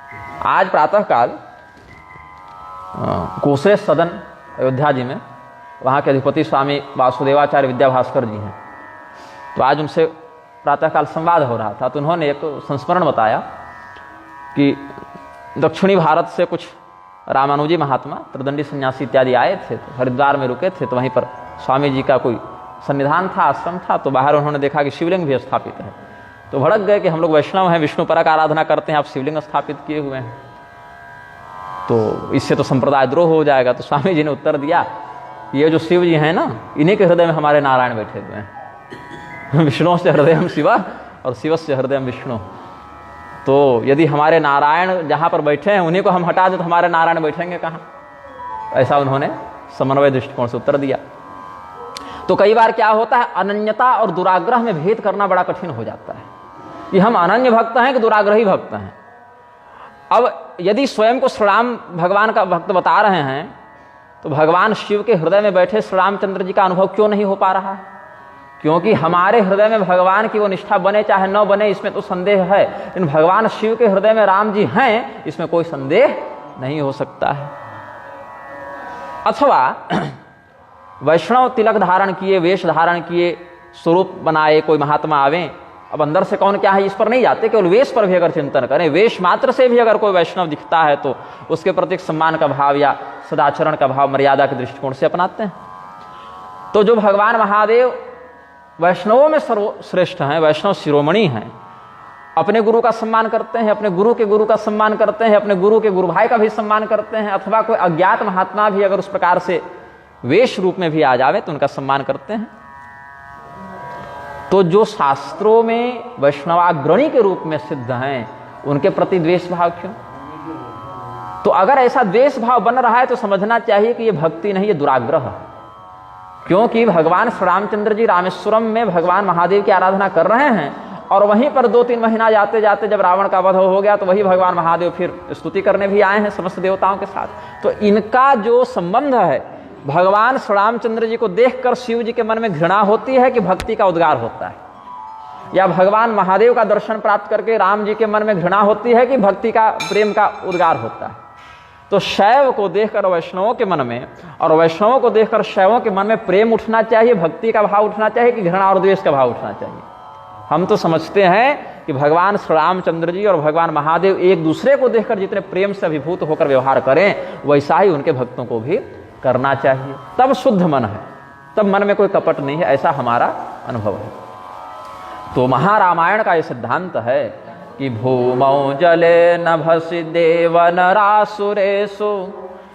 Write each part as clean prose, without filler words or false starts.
आज प्रातःकाल कोशेश सदन अयोध्या जी में वहाँ के अधिपति स्वामी वासुदेवाचार्य विद्याभास्कर जी हैं। तो आज उनसे प्रातःकाल संवाद हो रहा था, तो उन्होंने एक संस्मरण बताया कि दक्षिणी भारत से कुछ रामानुजी महात्मा, त्रिदंडी सन्यासी इत्यादि आए थे, तो हरिद्वार में रुके थे। तो वहीं पर स्वामी जी का कोई सन्निधान था, आश्रम था। तो बाहर उन्होंने देखा कि शिवलिंग भी स्थापित है। तो भड़क गए कि हम लोग वैष्णव हैं, विष्णु परक आराधना करते हैं, आप शिवलिंग स्थापित किए हुए हैं, तो इससे तो संप्रदाय द्रोह हो जाएगा। तो स्वामी जी ने उत्तर दिया, ये जो शिव जी हैं ना, इन्हीं के हृदय में हमारे नारायण बैठे हुए हैं। विष्णु से हृदय शिव और शिव से हृदय विष्णु। तो यदि हमारे नारायण जहाँ पर बैठे हैं उन्हीं को हम हटा दें तो हमारे नारायण बैठेंगे कहाँ? ऐसा उन्होंने समन्वय दृष्टिकोण से उत्तर दिया। तो कई बार क्या होता है, अनन्यता और दुराग्रह में भेद करना बड़ा कठिन हो जाता है कि हम अनन्य भक्त हैं कि दुराग्रही भक्त हैं। अब यदि स्वयं को श्री राम भगवान का भक्त बता रहे हैं, तो भगवान शिव के हृदय में बैठे श्री रामचंद्र जी का अनुभव क्यों नहीं हो पा रहा है? क्योंकि हमारे हृदय में भगवान की वो निष्ठा बने चाहे न बने, इसमें तो संदेह है, लेकिन भगवान शिव के हृदय में राम जी हैं, इसमें कोई संदेह नहीं हो सकता है। अथवा वैष्णव तिलक धारण किए, वेश धारण किए, स्वरूप बनाए, कोई महात्मा आवे, अब अंदर से कौन क्या है इस पर नहीं जाते, केवल वेश पर भी अगर चिंतन करें, वेश मात्र से भी अगर कोई वैष्णव दिखता है तो उसके प्रति सम्मान का भाव या सदाचरण का भाव, मर्यादा के दृष्टिकोण से अपनाते हैं। तो जो भगवान महादेव वैष्णवों में सर्वश्रेष्ठ हैं, वैष्णव शिरोमणि हैं, अपने गुरु का सम्मान करते हैं, अपने गुरु के गुरु का सम्मान करते हैं, अपने गुरु के गुरु भाई का भी सम्मान करते हैं, अथवा कोई अज्ञात महात्मा भी अगर उस प्रकार से वेश रूप में भी आ जावे तो उनका सम्मान करते हैं। तो जो शास्त्रों में वैष्णवाग्रणी के रूप में सिद्ध हैं, उनके प्रति द्वेष भाव क्यों? तो अगर ऐसा द्वेष भाव बन रहा है तो समझना चाहिए कि ये भक्ति नहीं, ये दुराग्रह है। क्योंकि भगवान श्री रामचंद्र जी रामेश्वरम में भगवान महादेव की आराधना कर रहे हैं, और वहीं पर 2-3 महीना जाते जाते जब रावण का वध हो गया तो वही भगवान महादेव फिर स्तुति करने भी आए हैं समस्त देवताओं के साथ। तो इनका जो संबंध है, भगवान श्री रामचंद्र जी को देखकर शिव जी के मन में घृणा होती है कि भक्ति का उद्गार होता है, या भगवान महादेव का दर्शन प्राप्त करके राम जी के मन में घृणा होती है कि भक्ति का, प्रेम का उद्गार होता है। तो शैव को देखकर वैष्णवों के मन में और वैष्णवों को देखकर शैवों के मन में प्रेम उठना चाहिए, भक्ति का भाव उठना चाहिए कि घृणा और द्वेष का भाव उठना चाहिए। हम तो समझते हैं कि भगवान श्री रामचंद्र जी और भगवान महादेव एक दूसरे को देखकर जितने प्रेम से अभिभूत होकर व्यवहार करें, वैसा ही उनके भक्तों को भी करना चाहिए। तब शुद्ध मन है, तब मन में कोई कपट नहीं है, ऐसा हमारा अनुभव है। तो महारामायण का यह सिद्धांत है कि भूमौ जले नभसि देव नरासुरेषु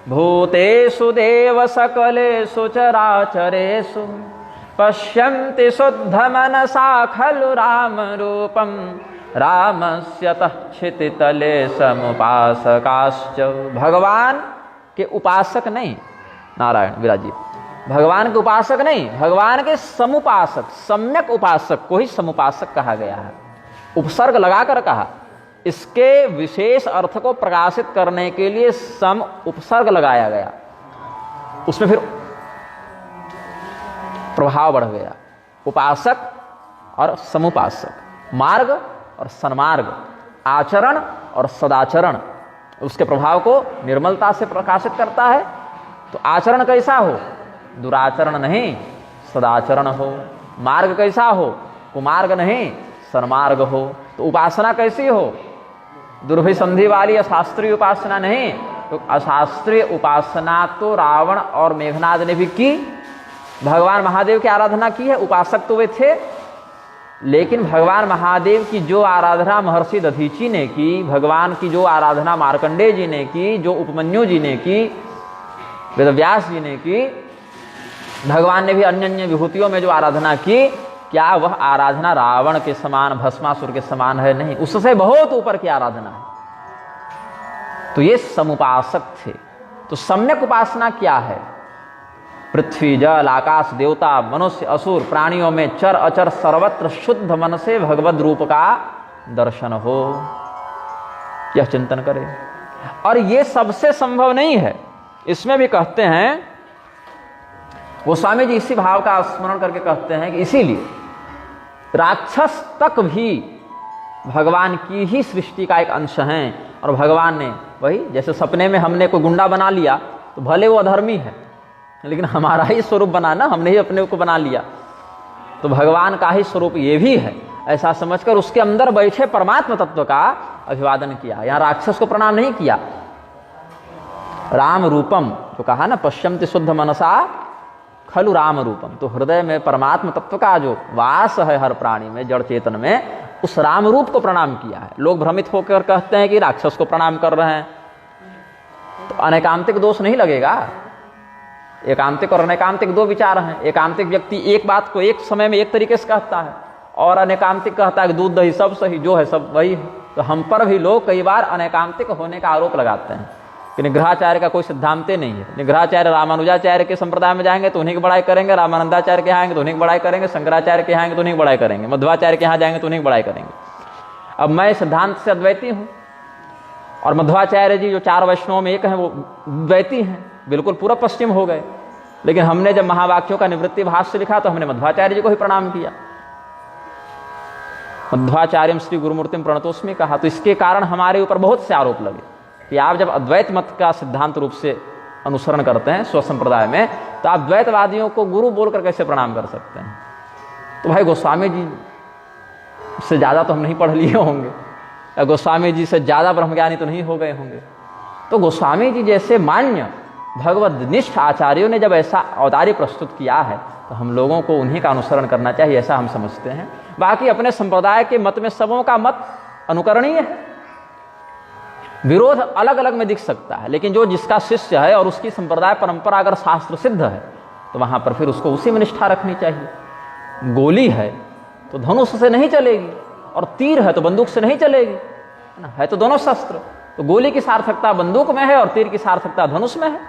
भूतेषु देव सकलेषु चराचरेषु पश्यन्ति शुद्ध मनसा खलु राम रूपम रामस्य तच्छितितले समुपासकाश्च। भगवान के उपासक नहीं, नारायण विराजी, भगवान के उपासक नहीं, भगवान के समुपासक, सम्यक उपासक को ही समुपासक कहा गया है। उपसर्ग लगाकर कहा, इसके विशेष अर्थ को प्रकाशित करने के लिए सम उपसर्ग लगाया गया, उसमें फिर प्रभाव बढ़ गया। उपासक और समुपासक, मार्ग और सन्मार्ग, आचरण और सदाचरण, उसके प्रभाव को निर्मलता से प्रकाशित करता है। तो आचरण कैसा हो? दुराचरण नहीं, सदाचरण हो। मार्ग कैसा हो? कुमार्ग नहीं, सन्मार्ग हो। तो उपासना कैसी हो? दुर्भिसंधि वाली अशास्त्रीय उपासना नहीं। तो अशास्त्रीय उपासना तो रावण और मेघनाद ने भी की, भगवान महादेव की आराधना की है, उपासक तो वे थे। लेकिन भगवान महादेव की जो आराधना महर्षि दधीची ने की, भगवान की जो आराधना मार्कंडेय जी ने की, जो उपमन्यु जी ने की, वेदव्यास जी ने की, भगवान ने भी अन्य अन्य विभूतियों में जो आराधना की, क्या वह आराधना रावण के समान, भस्मासुर के समान है? नहीं, उससे बहुत ऊपर की आराधना है। तो ये समुपासक थे। तो सम्यक उपासना क्या है? पृथ्वी, जल, आकाश, देवता, मनुष्य, असुर, प्राणियों में चर अचर सर्वत्र शुद्ध मन से भगवद रूप का दर्शन हो, यह चिंतन करें। और ये सबसे संभव नहीं है। इसमें भी कहते हैं, गोस्वामी जी इसी भाव का स्मरण करके कहते हैं कि इसीलिए राक्षस तक भी भगवान की ही सृष्टि का एक अंश हैं, और भगवान ने वही, जैसे सपने में हमने कोई गुंडा बना लिया तो भले वो अधर्मी है, लेकिन हमारा ही स्वरूप बनाना, हमने ही अपने को बना लिया, तो भगवान का ही स्वरूप ये भी है, ऐसा समझकर उसके अंदर बैठे परमात्मा तत्व का अभिवादन किया। यहाँ राक्षस को प्रणाम नहीं किया। राम रूपम जो कहा ना, पश्यन्ति शुद्ध मनसा खलु राम रूपम, तो हृदय में परमात्मा तत्व का जो वास है हर प्राणी में, जड़ चेतन में, उस राम रूप को प्रणाम किया है। लोग भ्रमित होकर कहते हैं कि राक्षस को प्रणाम कर रहे हैं, तो अनैकांतिक दोष नहीं लगेगा। एकांतिक और अनैकांतिक दो विचार हैं। एकांतिक व्यक्ति एक बात को एक समय में एक तरीके से कहता है, और अनैकांतिक कहता है कि दूध दही सब सही, जो है सब वही है। तो हम पर भी लोग कई बार अनैकांतिक होने का आरोप लगाते हैं कि निग्रहाचार्य का कोई सिद्धांत नहीं है। निग्रहाचार्य रामानुजाचार्य के संप्रदाय में जाएंगे तो उन्हीं की बड़ाई करेंगे, रामानंदाचार्य के यहाँ आएंगे तो उन्हीं की बड़ाई करेंगे, शंकराचार्य के यहाँ आएंगे तो उन्हीं की बड़ाई करेंगे, मध्वाचार्य के यहाँ जाएंगे तो उन्हीं की बड़ाई करेंगे। अब मैं सिद्धांत से अद्वैती हूँ, और मध्वाचार्य जी जो 4 वैष्णवों में एक हैं वो द्वैती हैं, बिल्कुल पूरा पश्चिम हो गए। लेकिन हमने जब महावाक्यों का निवृत्ति भाष्य लिखा तो हमने मध्वाचार्य जी को ही प्रणाम किया। मध्वाचार्यम श्री गुरुमूर्तिम प्रणतोस्मि कहा। तो इसके कारण हमारे ऊपर बहुत से आरोप लगे कि आप जब अद्वैत मत का सिद्धांत रूप से अनुसरण करते हैं स्वसंप्रदाय में, तो आप द्वैतवादियों को गुरु बोलकर कैसे प्रणाम कर सकते हैं। तो भाई गोस्वामी जी से ज़्यादा तो हम नहीं पढ़ लिए होंगे, या गोस्वामी जी से ज़्यादा ब्रह्मज्ञानी तो नहीं हो गए होंगे। तो गोस्वामी जी जैसे मान्य भगवदनिष्ठ आचार्यों ने जब ऐसा अवतारी प्रस्तुत किया है, तो हम लोगों को उन्हीं का अनुसरण करना चाहिए, ऐसा हम समझते हैं। बाकी अपने संप्रदाय के मत में सबों का मत अनुकरणीय है, विरोध अलग अलग में दिख सकता है, लेकिन जो जिसका शिष्य है और उसकी संप्रदाय परंपरा अगर शास्त्र सिद्ध है, तो वहाँ पर फिर उसको उसी में निष्ठा रखनी चाहिए। गोली है तो धनुष से नहीं चलेगी, और तीर है तो बंदूक से नहीं चलेगी, है तो दोनों शस्त्र। तो गोली की सार्थकता बंदूक में है और तीर की सार्थकता धनुष में है।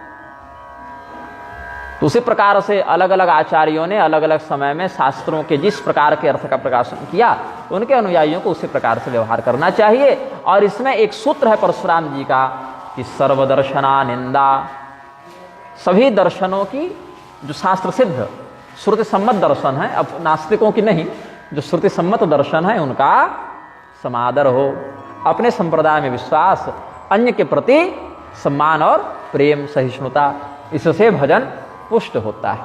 तो उसी प्रकार से अलग अलग आचार्यों ने अलग अलग समय में शास्त्रों के जिस प्रकार के अर्थ का प्रकाशन किया, तो उनके अनुयायियों को उसी प्रकार से व्यवहार करना चाहिए। और इसमें एक सूत्र है परशुराम जी का कि सर्वदर्शना निंदा, सभी दर्शनों की जो शास्त्र सिद्ध श्रुति सम्मत दर्शन है, अब नास्तिकों की नहीं, जो श्रुति सम्मत दर्शन है उनका समादर हो, अपने संप्रदाय में विश्वास, अन्य के प्रति सम्मान और प्रेम सहिष्णुता, इससे भजन पुष्ट होता है।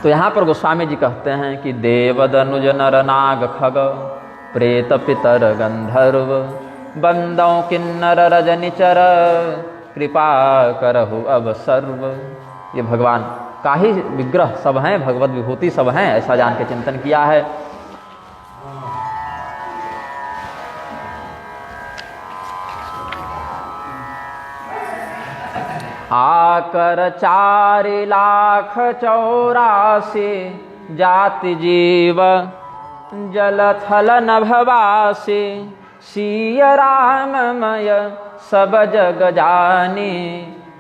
तो यहाँ पर गोस्वामी जी कहते हैं कि देवदनुज नर नाग खग प्रेत पितर गंधर्व बंदों किन्नर रजनिचर कृपा करहु अब सर्व। ये भगवान का ही विग्रह सब हैं, भगवत विभूति सब हैं, ऐसा जान के चिंतन किया है। आकर 4,84,00,000 जाति जीव जल थल नभवासी, सिय राममय सब जग जानी,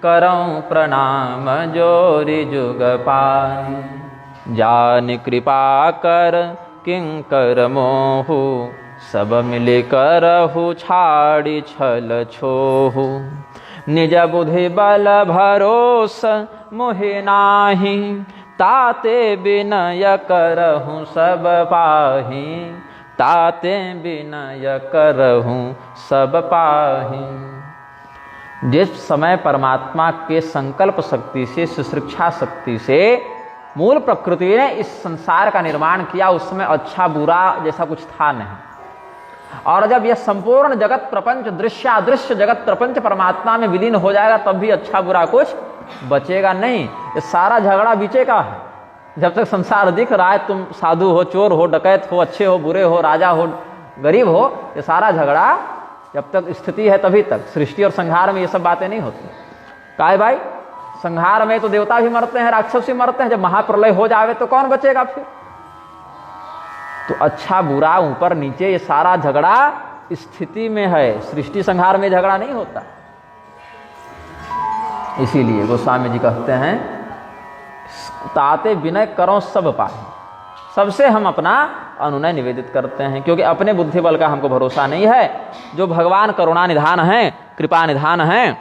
करऊं प्रणाम जोरि जुग पानी। जान कृपा कर किंकर मोहु, सब मिल करहु छाड़ी छल छोहु। निज बुद्धि बल भरोस मोहि नाही, ताते विनय करहूँ सब पाही, ताते विनय करहूँ सब पाही। जिस समय परमात्मा के संकल्प शक्ति से, सुशिक्षा शक्ति से मूल प्रकृति ने इस संसार का निर्माण किया, उसमें अच्छा बुरा जैसा कुछ था नहीं। और जब यह संपूर्ण जगत प्रपंच, दृश्य अदृश्य जगत प्रपंच परमात्मा में विलीन हो जाएगा, तब भी अच्छा बुरा कुछ बचेगा नहीं। ये सारा झगड़ा बीचे का है। जब तक संसार दिख रहा है, तुम साधु हो, चोर हो, डकैत हो, अच्छे हो, बुरे हो, राजा हो, गरीब हो, ये सारा झगड़ा जब तक स्थिति है तभी तक। सृष्टि और संहार में ये सब बातें नहीं होती। काहे भाई, संहार में तो देवता भी मरते हैं, राक्षस भी मरते हैं, जब महाप्रलय हो जावे तो कौन बचेगा फिर। तो अच्छा बुरा ऊपर नीचे ये सारा झगड़ा स्थिति में है, सृष्टि संहार में झगड़ा नहीं होता। इसीलिए गोस्वामी जी कहते हैं ताते विनय करो सब पाही, सबसे हम अपना अनुनय निवेदित करते हैं, क्योंकि अपने बुद्धि बल का हमको भरोसा नहीं है। जो भगवान करुणा निधान हैं, कृपा निधान हैं,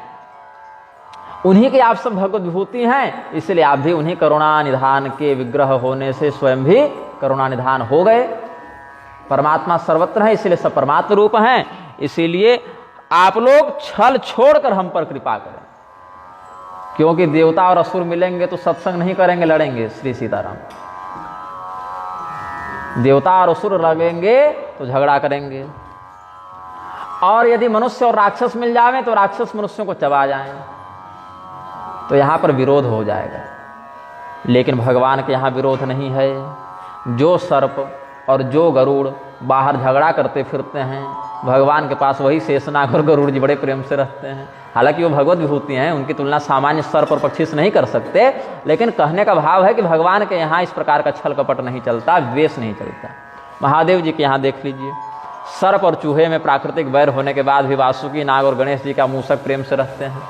उन्हीं के आप सब भगवत विभूति हैं, इसलिए आप भी उन्हीं करुणा निधान के विग्रह होने से स्वयं भी करुणा निधान हो गए। परमात्मा सर्वत्र है, इसलिए सब परमात्मा रूप हैं। इसीलिए आप लोग छल छोड़कर हम पर कृपा करें, क्योंकि देवता और असुर मिलेंगे तो सत्संग नहीं करेंगे, लड़ेंगे। श्री सीताराम। देवता और असुर लगेंगे तो झगड़ा करेंगे, और यदि मनुष्य और राक्षस मिल जाए तो राक्षस मनुष्यों को चबा जाएं, तो यहां पर विरोध हो जाएगा। लेकिन भगवान के यहां विरोध नहीं है। जो सर्प और जो गरुड़ बाहर झगड़ा करते फिरते हैं, भगवान के पास वही शेषनाग और गरुड़ जी बड़े प्रेम से रहते हैं। हालांकि वो भगवत विभूति हैं, उनकी तुलना सामान्य सर्प और पक्षी से नहीं कर सकते, लेकिन कहने का भाव है कि भगवान के यहाँ इस प्रकार का छल कपट नहीं चलता, द्वेष नहीं चलता। महादेव जी के यहाँ देख लीजिए, सर्प और चूहे में प्राकृतिक वैर होने के बाद भी वासुकी नाग और गणेश जी का मूषक प्रेम से रहते हैं।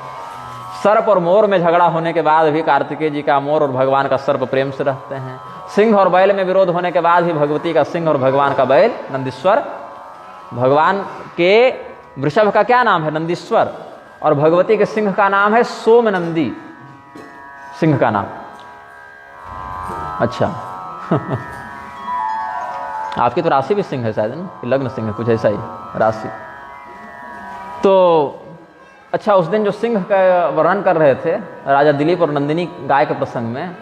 सर्प और मोर में झगड़ा होने के बाद भी कार्तिकेय जी का मोर और भगवान का सर्प प्रेम से रहते हैं। सिंह और बैल में विरोध होने के बाद भी भगवती का सिंह और भगवान का बैल नंदीश्वर। भगवान के वृषभ का क्या नाम है? नंदीश्वर। और भगवती के सिंह का नाम है सोमनंदी, सिंह का नाम। अच्छा आपकी तो राशि भी सिंह है शायद ना, लग्न सिंह है, कुछ ऐसा ही राशि। तो अच्छा, उस दिन जो सिंह का वर्णन कर रहे थे राजा दिलीप और नंदिनी गाय के प्रसंग में,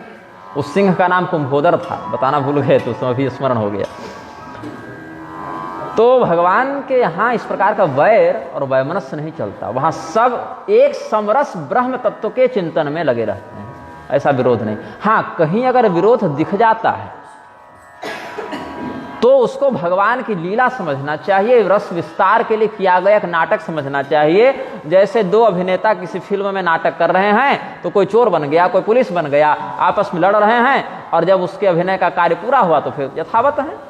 उस सिंह का नाम कुंभोदर था, बताना भूल गए तो उसमें भी स्मरण हो गया। तो भगवान के यहाँ इस प्रकार का वैर और वैमनस्य नहीं चलता, वहाँ सब एक समरस ब्रह्म तत्व के चिंतन में लगे रहते हैं, ऐसा विरोध नहीं। हाँ, कहीं अगर विरोध दिख जाता है तो उसको भगवान की लीला समझना चाहिए, रस विस्तार के लिए किया गया एक नाटक समझना चाहिए। जैसे दो अभिनेता किसी फिल्म में नाटक कर रहे हैं, तो कोई चोर बन गया, कोई पुलिस बन गया, आपस में लड़ रहे हैं, और जब उसके अभिनय का कार्य पूरा हुआ तो फिर यथावत है।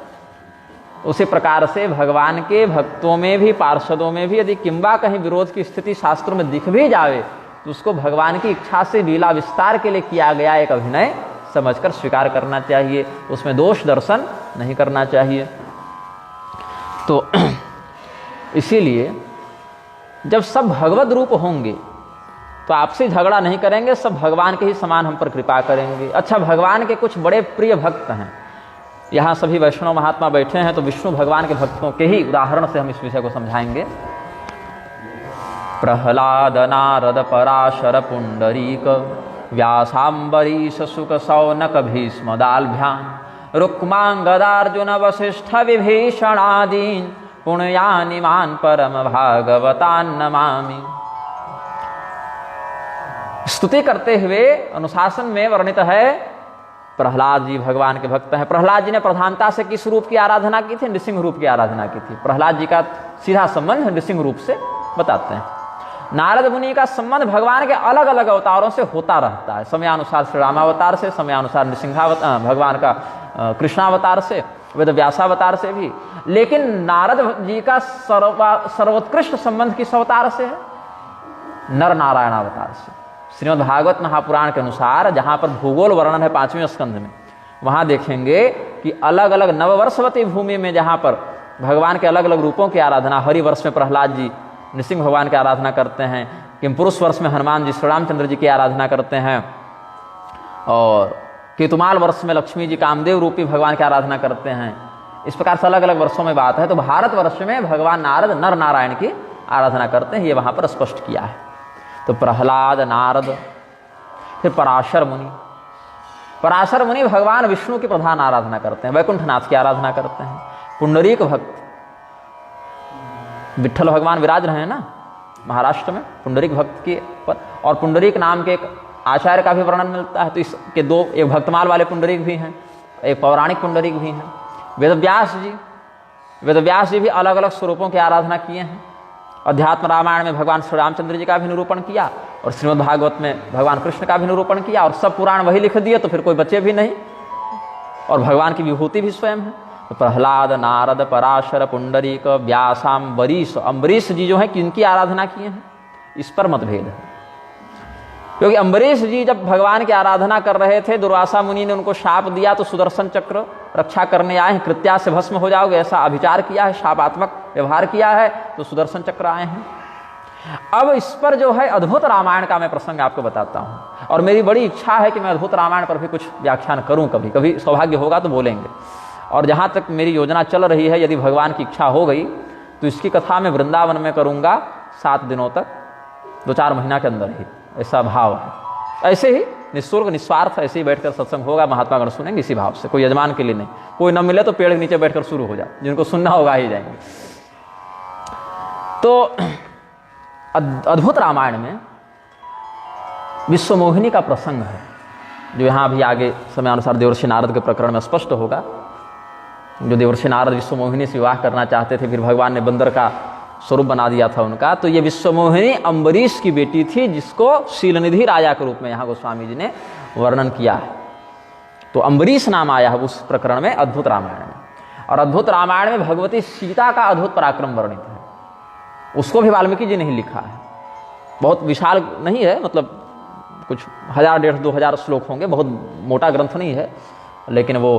उसी प्रकार से भगवान के भक्तों में भी, पार्षदों में भी यदि किंबा कहीं विरोध की स्थिति शास्त्रों में दिख भी जावे, तो उसको भगवान की इच्छा से लीला विस्तार के लिए किया गया एक अभिनय समझकर स्वीकार करना चाहिए, उसमें दोष दर्शन नहीं करना चाहिए। तो इसीलिए जब सब भगवत रूप होंगे तो आपसे झगड़ा नहीं करेंगे, सब भगवान के ही समान हम पर कृपा करेंगे। अच्छा, भगवान के कुछ बड़े प्रिय भक्त हैं, यहाँ सभी वैष्णव महात्मा बैठे हैं, तो विष्णु भगवान के भक्तों के ही उदाहरण से हम इस विषय को समझाएंगे। प्रहलाद नारद पराशर पुंडरीक व्यासाम्बरीश शुक शौनक भीष्म दाल्भ्याम रुक्मांगदार्जुन वसिष्ठ विभीषणादीन पुण्यानिमान परम भागवतान नमामि। स्तुति करते हुए अनुशासन में वर्णित है, प्रहलाद जी भगवान के भक्त हैं। प्रहलाद जी ने प्रधानता से किस रूप की आराधना की थी? नृसिंह रूप की आराधना की थी। प्रहलाद जी का सीधा संबंध नृसिंह रूप से बताते हैं। नारद मुनि का संबंध भगवान के अलग अलग अवतारों से होता रहता है, समयानुसार श्री रामावतार से, समयानुसार नृसिंहावतार भगवान का कृष्णावतार से, वेद व्यासावतार से भी। लेकिन नारद जी का सर्वोत्कृष्ट संबंध किस अवतार से है? नर नारायण अवतार से। श्रीमद् भागवत महापुराण के अनुसार, जहाँ पर भूगोल वर्णन है 5वें स्कंध में, वहाँ देखेंगे कि अलग अलग नववर्षवती भूमि में जहाँ पर भगवान के अलग अलग रूपों की आराधना, हरि वर्ष में प्रहलाद जी नृसिंह भगवान की आराधना करते हैं, किमपुरुष वर्ष में हनुमान जी श्री रामचंद्र जी की आराधना करते हैं, और केतुमाल वर्ष में लक्ष्मी जी कामदेव रूपी भगवान की आराधना करते हैं। इस प्रकार से अलग अलग वर्षों में बात है। तो भारत वर्ष में भगवान नारद नर नारायण की आराधना करते हैं, ये वहाँ पर स्पष्ट किया है। तो प्रहलाद, नारद, फिर पराशर मुनि। पराशर मुनि भगवान विष्णु की प्रधान आराधना करते हैं, वैकुंठनाथ की आराधना करते हैं। पुंडरीक भक्त, विठ्ठल भगवान विराज रहे हैं ना महाराष्ट्र में, पुंडरीक भक्त के पर। और पुंडरीक नाम के एक आचार्य का भी वर्णन मिलता है। तो इसके दो, एक भक्तमाल वाले पुंडरीक भी हैं, एक पौराणिक पुंडरीक भी हैं। वेदव्यास जी भी अलग अलग स्वरूपों की आराधना किए हैं। अध्यात्म रामायण में भगवान श्री रामचंद्र जी का भी निरूपण किया, और श्रीमद् भागवत में भगवान कृष्ण का भी निरूपण किया, और सब पुराण वही लिख दिए, तो फिर कोई बचे भी नहीं, और भगवान की विभूति भी स्वयं है। तो प्रहलाद, नारद, पराशर, पुंडरीक, व्यासाम्बरीश, अम्बरीश जी जो हैं किनकी आराधना किए हैं, इस पर मतभेद है। क्योंकि अम्बरीश जी जब भगवान की आराधना कर रहे थे, दुर्वासा मुनि ने उनको शाप दिया, तो सुदर्शन चक्र रक्षा करने आए हैं, कृत्या से भस्म हो जाओगे, ऐसा अभिचार किया है, शापात्मक व्यवहार किया है, तो सुदर्शन चक्र आए हैं। अब इस पर जो है अद्भुत रामायण का मैं प्रसंग आपको बताता हूँ, और मेरी बड़ी इच्छा है कि मैं अद्भुत रामायण पर भी कुछ व्याख्यान करूँ, कभी कभी सौभाग्य होगा तो बोलेंगे। और जहाँ तक मेरी योजना चल रही है, यदि भगवान की इच्छा हो गई तो इसकी कथा मैं वृंदावन में करूँगा, 7 दिनों तक, 2-4 महीना के अंदर ही, ऐसा भाव है। ऐसे ही निःशुल्क निस्वार्थ ऐसे ही बैठकर सत्संग होगा, महात्मागण सुनेंगे इसी भाव से, कोई यजमान के लिए नहीं। कोई न मिले तो पेड़ के नीचे बैठकर शुरू हो जाए, जिनको सुनना होगा ही जाएंगे। तो अद्भुत रामायण में विश्वमोहिनी का प्रसंग है, जो यहाँ भी आगे समयानुसार देवर्षि नारद के प्रकरण में स्पष्ट होगा। जो देवर्षि नारद विश्वमोहिनी से विवाह करना चाहते थे, फिर भगवान ने बंदर का स्वरूप बना दिया था उनका। तो ये विश्वमोहिनी अम्बरीश की बेटी थी, जिसको शीलनिधि राजा के रूप में यहाँ गोस्वामी जी ने वर्णन किया है। तो अम्बरीश नाम आया है उस प्रकरण में, अद्भुत रामायण में। और अद्भुत रामायण में भगवती सीता का अद्भुत पराक्रम वर्णित है, उसको भी वाल्मीकि जी ने ही लिखा है। बहुत विशाल नहीं है, मतलब कुछ 1000-1500-2000 श्लोक होंगे, बहुत मोटा ग्रंथ नहीं है, लेकिन वो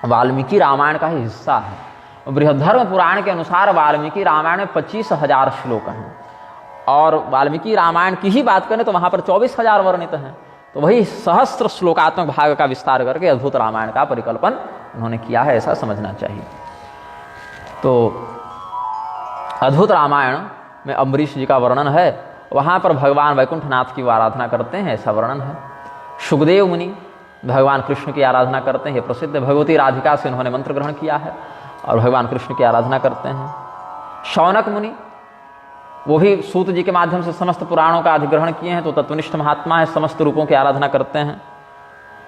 वाल्मीकि रामायण का ही हिस्सा है। बृहद्धर्म पुराण के अनुसार वाल्मीकि रामायण में 25,000 श्लोक हैं, और वाल्मीकि रामायण की ही बात करें तो वहाँ पर 24,000 वर्णित हैं। तो वही सहस्त्र श्लोकात्मक भाग का विस्तार करके अद्भुत रामायण का परिकल्पन उन्होंने किया है, ऐसा समझना चाहिए। तो अद्भुत रामायण में अम्बरीश जी का वर्णन है, वहाँ पर भगवान वैकुंठनाथ की आराधना करते हैं, ऐसा वर्णन है। सुखदेव मुनि भगवान कृष्ण की आराधना करते हैं, प्रसिद्ध भगवती राधिका से उन्होंने मंत्र ग्रहण किया है और भगवान कृष्ण की आराधना करते हैं। शौनक मुनि, वो भी सूत जी के माध्यम से समस्त पुराणों का अधिग्रहण किए हैं, तो तत्वनिष्ठ महात्मा है, समस्त रूपों की आराधना करते हैं।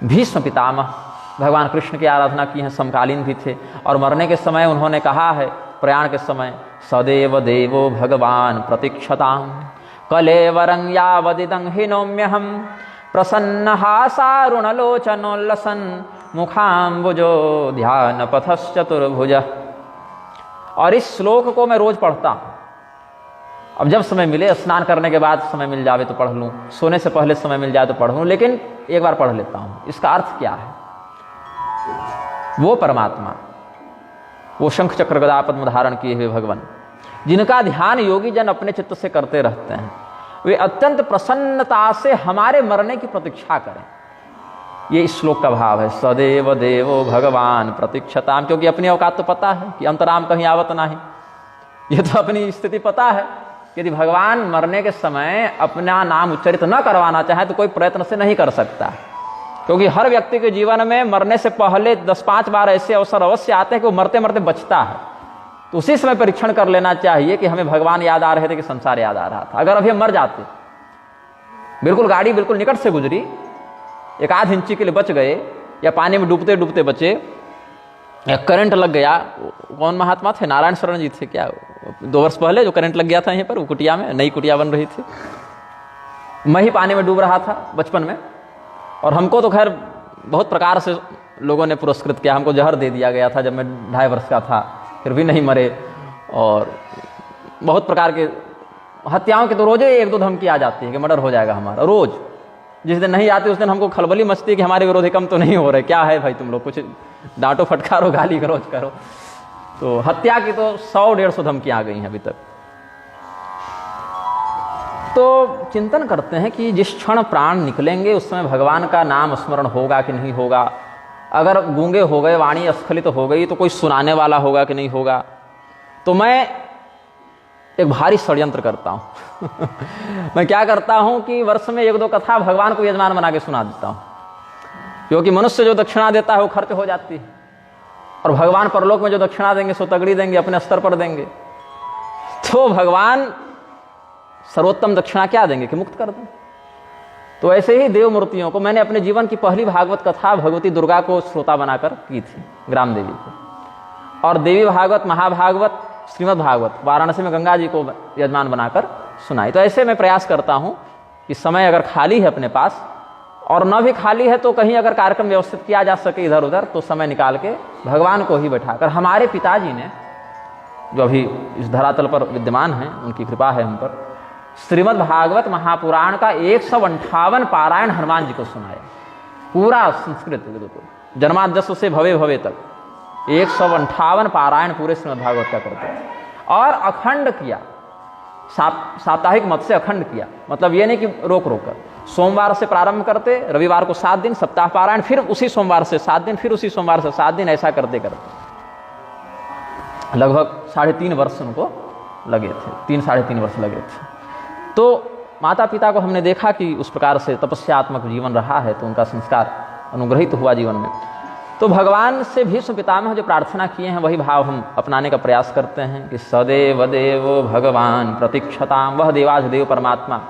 भीष्म पितामह भगवान कृष्ण की आराधना की है, समकालीन भी थे, और मरने के समय उन्होंने कहा है, प्रयाण के समय, सदैव देवो भगवान प्रतीक्षताम कलेवरं यावदिदं हिनोम्यहम प्रसन्नहासारुणलोचनोल्लसन् मुखाम्बुजो ध्यान पथश्चतुर्भुज। और इस श्लोक को मैं रोज पढ़ता हूँ। अब जब समय मिले, स्नान करने के बाद समय मिल जावे तो पढ़ लूँ, सोने से पहले समय मिल जाए तो पढ़ लूँ, लेकिन एक बार पढ़ लेता हूँ। इसका अर्थ क्या है? वो परमात्मा, वो शंख चक्र गदा पद्म धारण किए हुए भगवान, जिनका ध्यान योगी जन अपने चित्त से करते रहते हैं, वे अत्यंत प्रसन्नता से हमारे मरने की प्रतीक्षा करें। ये इस श्लोक का भाव है, सदैव देवो भगवान प्रतीक्षताम। क्योंकि अपनी औकात तो पता है कि अंतराम कहीं आवत नहीं, ये तो अपनी स्थिति पता है। यदि भगवान मरने के समय अपना नाम उच्चरित न करवाना चाहे तो कोई प्रयत्न से नहीं कर सकता, क्योंकि हर व्यक्ति के जीवन में मरने से पहले 10-5 बार ऐसे अवसर अवश्य आते हैं कि वो मरते मरते बचता है। तो उसी समय परीक्षण कर लेना चाहिए कि हमें भगवान याद आ रहे थे कि संसार याद आ रहा था। अगर अभी हम मर जाते, बिल्कुल गाड़ी बिल्कुल निकट से गुजरी, 1/2 इंची के लिए बच गए, या पानी में डूबते डूबते बचे, या करंट लग गया। कौन महात्मा थे? नारायण शरण जी थे क्या? 2 वर्ष पहले जो करंट लग गया था यहीं पर, वो कुटिया में, नई कुटिया बन रही थी, मैं ही पानी में डूब रहा था बचपन में। और हमको तो खैर बहुत प्रकार से लोगों ने पुरस्कृत किया, हमको जहर दे दिया गया था जब मैं 2.5 वर्ष का था, फिर भी नहीं मरे। और बहुत प्रकार के हत्याओं के तो रोज 1-2 धमकी आ जाती है कि मर्डर हो जाएगा हमारा, रोज। जिस दिन नहीं आती उस दिन हमको खलबली मचती है कि हमारे विरोधी कम तो नहीं हो रहे, क्या है भाई तुम लोग, कुछ डांटो फटकारो, गाली गलौज करो। तो हत्या की तो 100-150 धमकियां आ गई हैं अभी तक। तो चिंतन करते हैं कि जिस क्षण प्राण निकलेंगे उस समय भगवान का नाम स्मरण होगा कि नहीं होगा। अगर गूंगे हो गए, वाणी स्खलित हो गई, तो कोई सुनाने वाला होगा कि नहीं होगा। तो मैं एक भारी षड्यंत्र करता हूँ मैं क्या करता हूँ कि वर्ष में 1-2 कथा भगवान को यजमान बना के सुना देता हूँ, क्योंकि मनुष्य जो दक्षिणा देता है वो खर्च हो जाती है, और भगवान परलोक में जो दक्षिणा देंगे सो तगड़ी देंगे, अपने स्तर पर देंगे। तो भगवान सर्वोत्तम दक्षिणा क्या देंगे कि मुक्त कर दें। तो ऐसे ही देव मूर्तियों को मैंने अपने जीवन की पहली भागवत कथा भगवती दुर्गा को श्रोता बनाकर की थी, ग्राम देवी को, और देवी भागवत, महाभागवत, श्रीमद् भागवत वाराणसी में गंगा जी को यजमान बनाकर सुनाई। तो ऐसे मैं प्रयास करता हूँ कि समय अगर खाली है अपने पास, और न भी खाली है तो कहीं अगर कार्यक्रम व्यवस्थित किया जा सके इधर उधर, तो समय निकाल के भगवान को ही बैठाकर, हमारे पिताजी ने जो अभी इस धरातल पर विद्यमान हैं, उनकी कृपा है हम पर, श्रीमद् भागवत महापुराण का 158 पारायण हनुमान जी को सुनाया, पूरा संस्कृत जन्माद्यस्व से भवे भवे तक 158 पारायण पूरे श्रीमद् भागवत का करते हैं, और अखंड किया, साप्ताहिक मत से अखंड किया। मतलब ये नहीं कि रोक रोक कर, सोमवार से प्रारंभ करते, रविवार को 7 दिन सप्ताह पारायण, फिर उसी सोमवार से 7 दिन, फिर उसी सोमवार से 7 दिन, ऐसा करते करते लगभग 3.5 वर्ष उनको लगे थे, 3 साढ़े 3 वर्ष लगे थे। तो माता पिता को हमने देखा कि उस प्रकार से तपस्यात्मक जीवन रहा है, तो उनका संस्कार अनुग्रहित हुआ जीवन में। तो भगवान से भीष्म पितामह जो प्रार्थना किए हैं वही भाव हम अपनाने का प्रयास करते हैं कि सदैव देवो भगवान प्रतीक्षताम, वह देवाधिदेव परमात्मा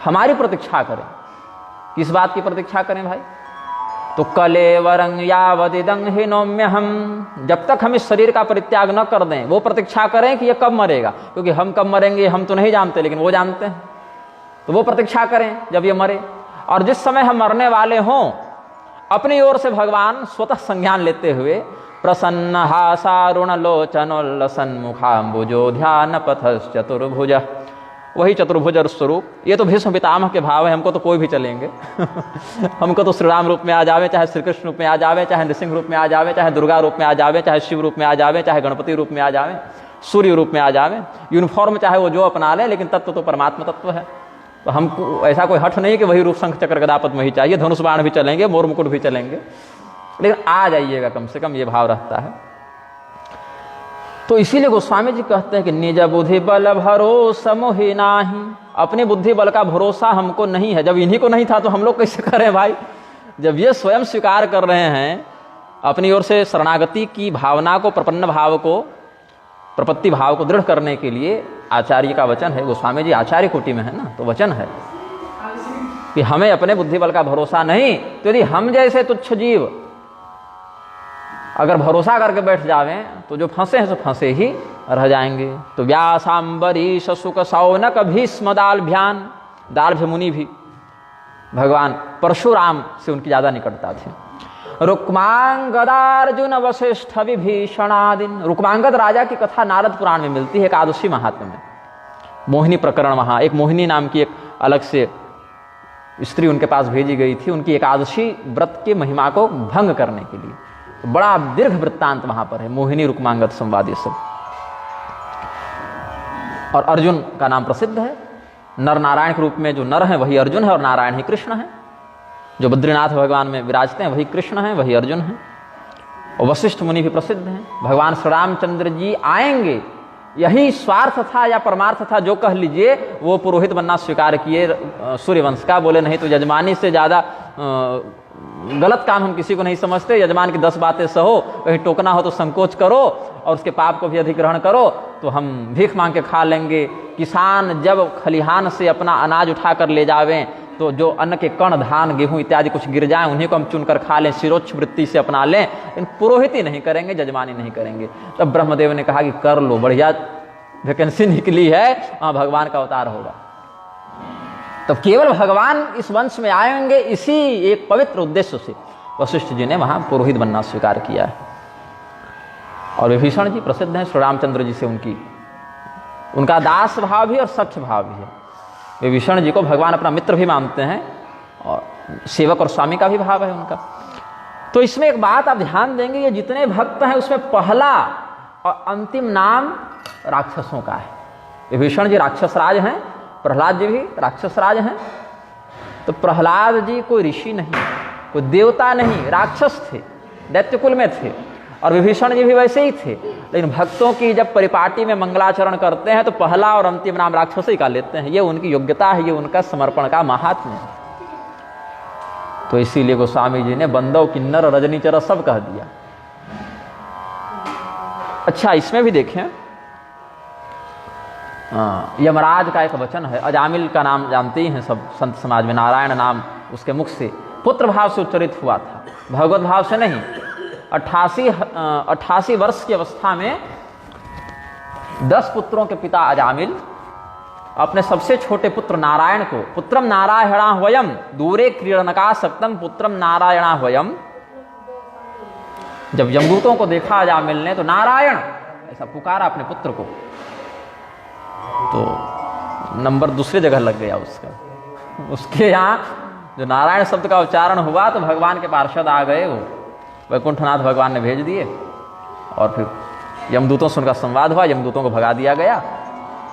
हमारी प्रतीक्षा करें। किस बात की प्रतीक्षा करें भाई? तो कलेवरं यावदिदं हि नौम्य हम, जब तक हम इस शरीर का परित्याग न कर दें वो प्रतीक्षा करें कि ये कब मरेगा, क्योंकि हम कब मरेंगे हम तो नहीं जानते, लेकिन वो जानते हैं। तो वो प्रतीक्षा करें जब ये मरे, और जिस समय हम मरने वाले हों अपनी ओर से भगवान स्वतः संज्ञान लेते हुए प्रसन्न हासारुण लोचनोल्लसन्मुखाम्बुजो ध्यान पथस चतुर्भुज, वही चतुर्भुज स्वरूप। ये तो भीष्म पितामह के भाव है, हमको तो कोई भी चलेंगे हमको तो श्री राम रूप में आ जावे, चाहे श्री कृष्ण रूप में आ जावे, चाहे नृसिंह रूप में आ जावे, चाहे दुर्गा रूप में आ जावे, चाहे शिव रूप में आ जावे, चाहे गणपति रूप में आ जावे, सूर्य रूप में आ जावे, यूनिफॉर्म चाहे वो जो अपना ले, लेकिन तत्व तो परमात्मा तत्व है। तो हमको ऐसा कोई हठ नहीं कि वही रूप शंख चक्र गदा पद्म ही चाहिए, धनुष बाण भी चलेंगे, मोर मुकुट भी चलेंगे, लेकिन आ जाइएगा कम से कम, ये भाव रहता है। तो इसीलिए गोस्वामी जी कहते हैं कि निज बुद्धि बल भरोसा मोहि नाही, अपने बुद्धि बल का भरोसा हमको नहीं है। जब इन्हीं को नहीं था तो हम लोग कैसे करें भाई? जब ये स्वयं स्वीकार कर रहे हैं अपनी ओर से शरणागति की भावना को, प्रपन्न भाव को, प्रपत्ति भाव को दृढ़ करने के लिए आचार्य का वचन है। गोस्वामी जी आचार्य कोटि में है ना, तो वचन है कि हमें अपने बुद्धि बल का भरोसा नहीं। तो यदि हम जैसे तुच्छ जीव अगर भरोसा करके बैठ जावें तो जो फंसे हैं सो फंसे ही रह जाएंगे। तो व्यासाम्बरीश शुक सौनक भीष्म दाल्भ्यान, दाल्भ्य मुनि भी भगवान परशुराम से उनकी ज़्यादा निकटता थी। रुक्मांगदार्जुन वशिष्ठ विभीषणादिन, रुक्मांगद राजा की कथा नारद पुराण में मिलती है, एकादशी महात्म्य में। मोहिनी प्रकरण, वहाँ एक मोहिनी नाम की एक अलग से स्त्री उनके पास भेजी गई थी, उनकी एकादशी व्रत के महिमा को भंग करने के लिए। तो बड़ा दीर्घ वृत्तांत वहां पर है, मोहिनी रुक्मांगद संवाद ये सब। और अर्जुन का नाम प्रसिद्ध है, नर नारायण के रूप में जो नर है वही अर्जुन है और नारायण ही कृष्ण है। जो बद्रीनाथ भगवान में विराजते हैं वही कृष्ण है, वही अर्जुन है। और वशिष्ठ मुनि भी प्रसिद्ध हैं। भगवान श्री रामचंद्र जी आएंगे, यही स्वार्थ था या परमार्थ था जो कह लीजिए, वो पुरोहित बनना स्वीकार किए सूर्यवंश का। बोले नहीं तो यजमानी से ज़्यादा गलत काम हम किसी को नहीं समझते। यजमान की 10 बातें सहो, कहीं टोकना हो तो संकोच करो और उसके पाप को भी अधिग्रहण करो, तो हम भीख मांग के खा लेंगे। किसान जब खलिहान से अपना अनाज उठा कर ले जावें तो जो अन्न के कण, धान, गेहूं इत्यादि कुछ गिर जाएं उन्हीं को हम चुनकर खा लें, शिरोच्छ वृत्ति से अपना लें, इन पुरोहिती नहीं करेंगे, यजमानी नहीं करेंगे। तब ब्रह्मदेव ने कहा कि कर लो, बढ़िया वैकेंसी निकली है, वहाँ भगवान का अवतार होगा। तो केवल भगवान इस वंश में आएंगे, इसी एक पवित्र उद्देश्य से वशिष्ठ जी ने वहाँ पुरोहित बनना स्वीकार किया है। और विभीषण जी प्रसिद्ध हैं श्री रामचंद्र जी से उनका दास भाव भी और सख्य भाव भी है। विभीषण जी को भगवान अपना मित्र भी मानते हैं और सेवक और स्वामी का भी भाव है उनका। तो इसमें एक बात आप ध्यान देंगे, ये जितने भक्त हैं उसमें पहला और अंतिम नाम राक्षसों का है। विभीषण जी राक्षस राज हैं, प्रहलाद जी भी राक्षस राज हैं। तो प्रहलाद जी कोई ऋषि नहीं, कोई देवता नहीं, राक्षस थे, दैत्य कुल में थे। और विभीषण जी भी वैसे ही थे। लेकिन भक्तों की जब परिपाटी में मंगलाचरण करते हैं तो पहला और अंतिम नाम राक्षस ही का लेते हैं। ये उनकी योग्यता है, ये उनका समर्पण का महात्म्य है। तो इसीलिए गोस्वामी जी ने बंदव, किन्नर, रजनीचर सब कह दिया। अच्छा, इसमें भी देखें, यमराज का एक वचन है। अजामिल का नाम जानते ही हैं सब संत समाज में, नारायण नाम उसके मुख से पुत्र भाव से उच्चरित हुआ था, भगवत भाव से नहीं। 88 वर्ष की अवस्था में 10 पुत्रों के पिता अजामिल अपने सबसे छोटे पुत्र नारायण को, पुत्रम नारायणा वयम दूरे क्रीडनका सक्तम पुत्रम नारायणा वयम, जब यमदूतों को देखा अजामिल ने तो नारायण ऐसा पुकारा अपने पुत्र को, तो नंबर दूसरी जगह लग गया उसका। उसके यहाँ जो नारायण शब्द का उच्चारण हुआ तो भगवान के पार्षद आ गए, वो वैकुंठनाथ भगवान ने भेज दिए और फिर यमदूतों से उनका संवाद हुआ, यमदूतों को भगा दिया गया।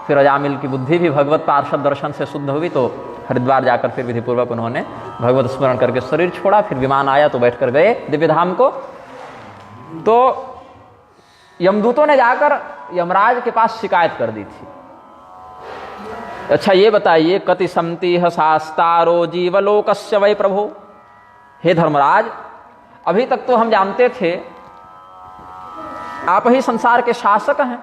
फिर अजामिल की बुद्धि भी भगवत पार्षद दर्शन से शुद्ध हुई, तो हरिद्वार जाकर फिर विधिपूर्वक उन्होंने भगवत स्मरण करके शरीर छोड़ा। फिर विमान आया तो बैठकर गए दिव्य धाम को। तो यमदूतों ने जाकर यमराज के पास शिकायत कर दी थी। अच्छा ये बताइए, कति समति शास्तारो जीवलोकस्य वै प्रभो। हे धर्मराज, अभी तक तो हम जानते थे आप ही संसार के शासक हैं,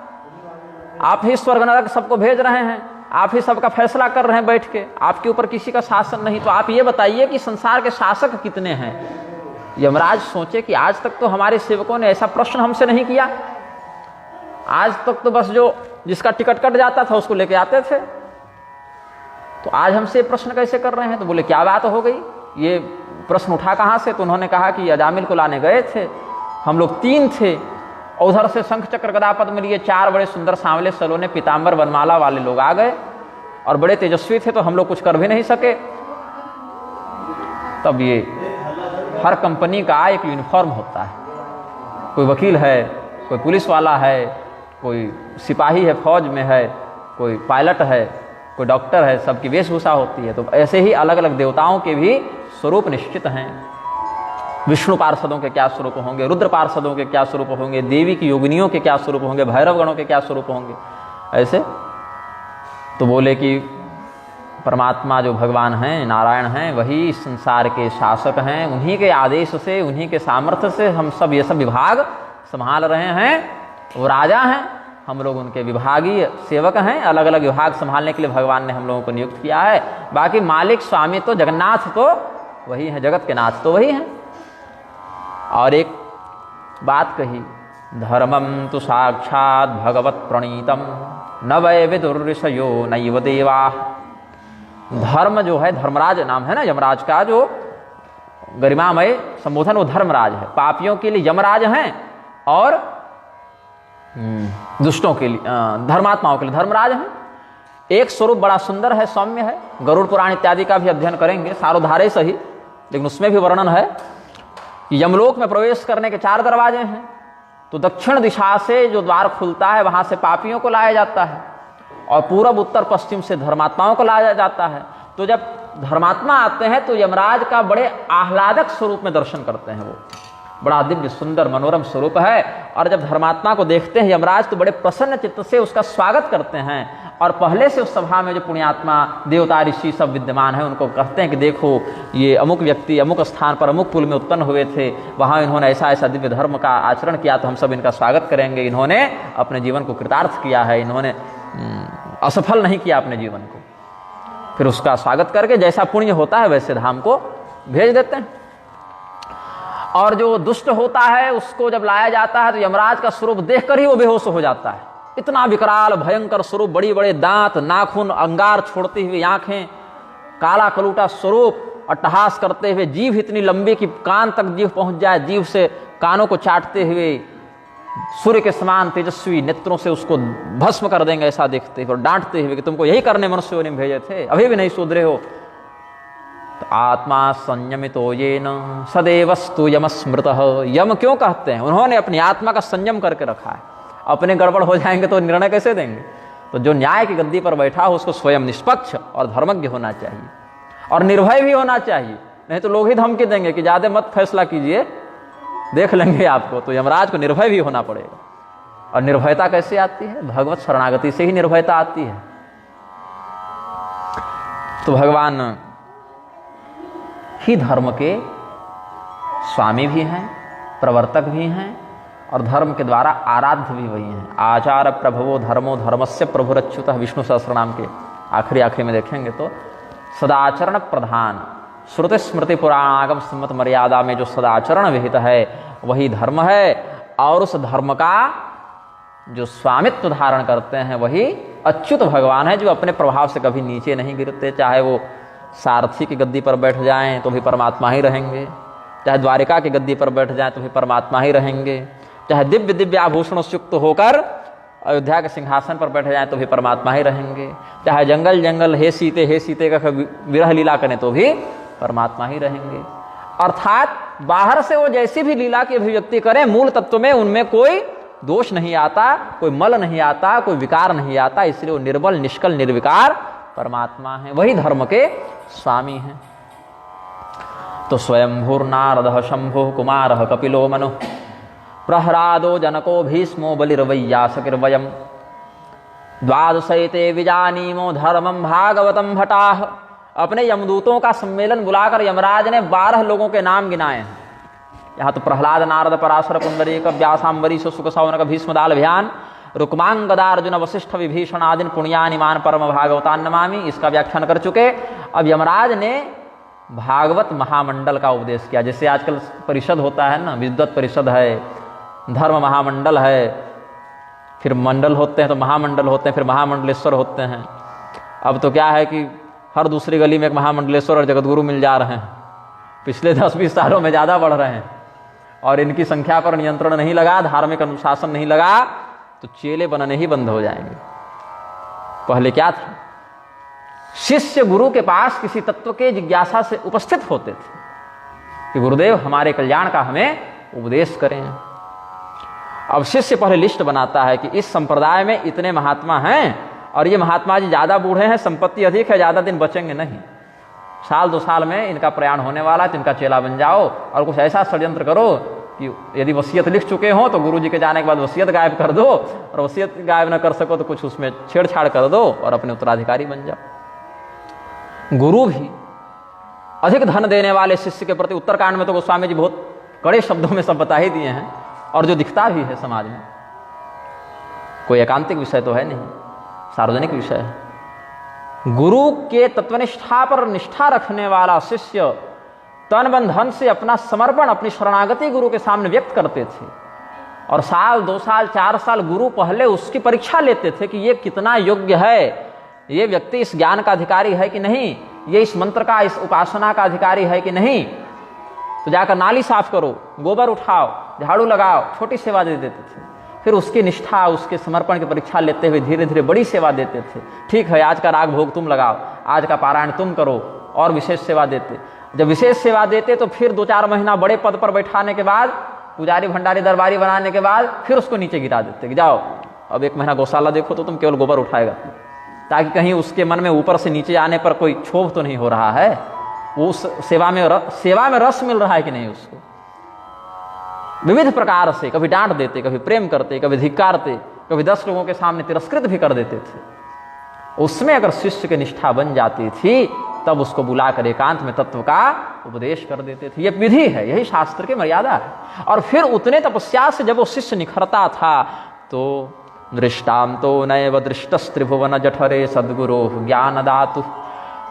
आप ही स्वर्ग नरक सबको भेज रहे हैं, आप ही सबका फैसला कर रहे हैं बैठ के, आपके ऊपर किसी का शासन नहीं। तो आप ये बताइए कि संसार के शासक कितने हैं। यमराज सोचे कि आज तक तो हमारे सेवकों ने ऐसा प्रश्न हमसे नहीं किया, आज तक तो बस जो जिसका टिकट कट जाता था उसको लेके आते थे, तो आज हमसे प्रश्न कैसे कर रहे हैं। तो बोले क्या बात हो गई, ये प्रश्न उठा कहाँ से। तो उन्होंने कहा कि अजामिल को लाने गए थे, हम लोग 3 थे, उधर से शंख चक्र गदा पद्म लिए 4 बड़े सुंदर सांवले सलोने पीताम्बर वनमाला वाले लोग आ गए और बड़े तेजस्वी थे, तो हम लोग कुछ कर भी नहीं सके। तब ये हर कंपनी का एक यूनिफॉर्म होता है, कोई वकील है, कोई पुलिस वाला है, कोई सिपाही है फौज में है, कोई पायलट है, कोई डॉक्टर है, सबकी वेशभूषा होती है। तो ऐसे ही अलग अलग देवताओं के भी स्वरूप निश्चित हैं। विष्णु पार्षदों के क्या स्वरूप होंगे, रुद्र पार्षदों के क्या स्वरूप होंगे, देवी की योगिनियों के क्या स्वरूप होंगे, भैरव गणों के क्या स्वरूप होंगे, ऐसे। तो बोले कि परमात्मा जो भगवान हैं, नारायण हैं, वही इस संसार के शासक हैं, उन्हीं के आदेश से, उन्हीं के सामर्थ्य से हम सब ये सब विभाग संभाल रहे हैं। वो राजा हैं, हम लोग उनके विभागीय सेवक हैं, अलग अलग विभाग संभालने के लिए भगवान ने हम लोगों को नियुक्त किया है। बाकी मालिक स्वामी तो जगन्नाथ तो वही है, जगत के नाथ तो वही हैं। और एक बात कही, धर्मम तो साक्षात भगवत प्रणीतम न वै विदुर्ऋषयो नैव देवा। धर्म जो है, धर्मराज नाम है ना यमराज का, जो गरिमामय संबोधन, वो धर्मराज है। पापियों के लिए यमराज हैं और दुष्टों के लिए, धर्मात्माओं के लिए धर्मराज हैं। एक स्वरूप बड़ा सुंदर है, सौम्य है। गरुड़ पुराण इत्यादि का भी अध्ययन करेंगे, सारोधारे सही, लेकिन उसमें भी वर्णन है कि यमलोक में प्रवेश करने के 4 दरवाजे हैं। तो दक्षिण दिशा से जो द्वार खुलता है वहां से पापियों को लाया जाता है और पूरब उत्तर पश्चिम से धर्मात्माओं को लाया जाता है। तो जब धर्मात्मा आते हैं तो यमराज का बड़े आह्लादक स्वरूप में दर्शन करते हैं, वो बड़ा दिव्य सुंदर मनोरम स्वरूप है। और जब धर्मात्मा को देखते हैं यमराज तो बड़े प्रसन्न चित्त से उसका स्वागत करते हैं। और पहले से उस सभा में जो पुण्यात्मा देवता ऋषि सब विद्यमान हैं उनको कहते हैं कि देखो ये अमुक व्यक्ति अमुक स्थान पर अमुक कुल में उत्पन्न हुए थे, वहाँ इन्होंने ऐसा ऐसा दिव्य धर्म का आचरण किया, तो हम सब इनका स्वागत करेंगे। इन्होंने अपने जीवन को कृतार्थ किया है, इन्होंने असफल नहीं किया अपने जीवन को। फिर उसका स्वागत करके जैसा पुण्य होता है वैसे धाम को भेज देते हैं। और जो दुष्ट होता है उसको जब लाया जाता है तो यमराज का स्वरूप देखकर ही वो बेहोश हो जाता है। इतना विकराल भयंकर स्वरूप, बड़ी बड़े दांत, नाखून, अंगार छोड़ती हुई आंखें, काला कलूटा स्वरूप, अट्टहास करते हुए, जीभ इतनी लंबी कि कान तक जीभ पहुंच जाए, जीभ से कानों को चाटते हुए, सूर्य के समान तेजस्वी नेत्रों से उसको भस्म कर देंगे ऐसा देखते हुए और डांटते हुए कि तुमको यही करने मनुष्यों ने भेजे थे, अभी भी नहीं सुधरे हो। तो आत्मा संयमितो येन सदैवस्तु यम स्मृतः। यम क्यों कहते हैं? उन्होंने अपनी आत्मा का संयम करके रखा है। अपने गड़बड़ हो जाएंगे तो निर्णय कैसे देंगे? तो जो न्याय की गद्दी पर बैठा हो उसको स्वयं निष्पक्ष और धर्मज्ञ होना चाहिए और निर्भय भी होना चाहिए, नहीं तो लोग ही धमकी देंगे कि ज्यादा मत फैसला कीजिए, देख लेंगे आपको। तो यमराज को निर्भय भी होना पड़ेगा। और निर्भयता कैसे आती है? भगवत शरणागति से ही निर्भयता आती है। तो भगवान ही धर्म के स्वामी भी हैं, प्रवर्तक भी हैं और धर्म के द्वारा आराध्य भी वही हैं। आचार प्रभवो धर्मो धर्मस्य प्रभुरच्युतः, विष्णु सहस्रनाम के आखिरी में देखेंगे तो सदाचरण प्रधान, श्रुति स्मृति पुराणागम सम्मत मर्यादा में जो सदाचरण विहित है वही धर्म है। और उस धर्म का जो स्वामित्व धारण करते हैं वही अच्युत भगवान है, जो अपने प्रभाव से कभी नीचे नहीं गिरते। चाहे वो सारथी की गद्दी पर बैठ जाएं तो भी परमात्मा ही रहेंगे, चाहे द्वारिका की गद्दी पर बैठ जाएं तो भी परमात्मा ही रहेंगे, चाहे दिव्य दिव्य आभूषणों से युक्त होकर अयोध्या के सिंहासन पर बैठ जाएं तो भी परमात्मा ही रहेंगे, चाहे जंगल जंगल हे सीते का विरह लीला करें तो भी परमात्मा ही रहेंगे। अर्थात बाहर से वो जैसी भी लीला की अभिव्यक्ति करें, मूल तत्व में उनमें कोई दोष नहीं आता, कोई मल नहीं आता, कोई विकार नहीं आता। इसलिए वो निर्बल निष्कल निर्विकार परमात्मा है, वही धर्म के स्वामी हैं। तो स्वयंभूर्नारदः शंभुः कुमारः कपिलो मनुः प्रहलादो जनको भीष्मो बलिर्वैयासकिर्वयम् द्वादशैते विजानीमो धर्मम भागवतम भटाह। अपने यमदूतों का सम्मेलन बुलाकर यमराज ने 12 लोगों के नाम गिनाए हैं। यहाँ तो प्रहलाद, नारद, पराशर, पुंडरीक, व्यास, अम्बरीश, शुक, शौनक, भीष्म, दालभ्यान, रुक्मांग, गदा, अर्जुन, वशिष्ठ, विभीषण आदि पुण्यानिमान परम भागवतान नमामि, इसका व्याख्यान कर चुके। अब यमराज ने भागवत महामंडल का उपदेश किया। जैसे आजकल परिषद होता है ना, विद्वत परिषद है, धर्म महामंडल है, फिर मंडल होते हैं तो महामंडल होते हैं, फिर महामंडलेश्वर होते हैं। अब तो क्या है कि हर दूसरी गली में एक महामंडलेश्वर और जगतगुरु मिल जा रहे हैं। पिछले 10-20 सालों में ज़्यादा बढ़ रहे हैं और इनकी संख्या पर नियंत्रण नहीं लगा, धार्मिक अनुशासन नहीं लगा तो चेले बनने ही बंद हो जाएंगे। पहले क्या था, शिष्य गुरु के पास किसी तत्व के जिज्ञासा से उपस्थित होते थे कि गुरुदेव हमारे कल्याण का हमें उपदेश करें। अब शिष्य पहले लिस्ट बनाता है कि इस संप्रदाय में इतने महात्मा हैं और ये महात्मा जी ज़्यादा बूढ़े हैं, संपत्ति अधिक है, ज़्यादा दिन बचेंगे नहीं, 1-2 साल में इनका प्रयाण होने वाला है, तो इनका चेला बन जाओ और कुछ ऐसा षड्यंत्र करो कि यदि वसीयत लिख चुके हो तो गुरु जी के जाने के बाद वसीयत गायब कर दो, और वसीयत गायब न कर सको तो कुछ उसमें छेड़छाड़ कर दो और अपने उत्तराधिकारी बन जाओ। गुरु भी अधिक धन देने वाले शिष्य के प्रति, उत्तरकांड में तो गोस्वामी जी बहुत कड़े शब्दों में सब बता ही दिए हैं, और जो दिखता भी है समाज में, कोई एकांतिक विषय तो है नहीं, सार्वजनिक विषय है। गुरु के तत्वनिष्ठा पर निष्ठा रखने वाला शिष्य तन मन धन से अपना समर्पण, अपनी शरणागति गुरु के सामने व्यक्त करते थे, और 1 2 साल 4 साल गुरु पहले उसकी परीक्षा लेते थे कि ये कितना योग्य है, ये व्यक्ति इस ज्ञान का अधिकारी है कि नहीं, ये इस मंत्र का, इस उपासना का अधिकारी है कि नहीं। तो जाकर नाली साफ करो, गोबर उठाओ, झाड़ू लगाओ, छोटी सेवा दे देते थे। फिर उसकी निष्ठा, उसके समर्पण की परीक्षा लेते हुए धीरे धीरे बड़ी सेवा देते थे। ठीक है, आज का राग भोग तुम लगाओ, आज का पारायण तुम करो, और विशेष सेवा देते। जब विशेष सेवा देते तो फिर 2-4 महीना बड़े पद पर बैठाने के बाद, पुजारी भंडारी दरबारी बनाने के बाद फिर उसको नीचे गिरा देते कि जाओ अब 1 महीना गौशाला देखो तो तुम केवल गोबर उठाएगा, ताकि कहीं उसके मन में ऊपर से नीचे आने पर कोई क्षोभ तो नहीं हो रहा है, वो उस सेवा में रस मिल रहा है कि नहीं उसको। विविध प्रकार से कभी डांट देते, कभी प्रेम करते, कभी धिक्कारते, कभी 10 लोगों के सामने तिरस्कृत भी कर देते थे। उसमें अगर शिष्य की निष्ठा बन जाती थी तब उसको बुलाकर एकांत में तत्व का उपदेश कर देते थे। यह विधि है, यही शास्त्र की मर्यादा है। और फिर उतने तपस्या से जब वो शिष्य निखरता था तो दृष्टांतो नैव दृष्टस्त्रिभुवन जठरे सद्गुरो ज्ञान दातु,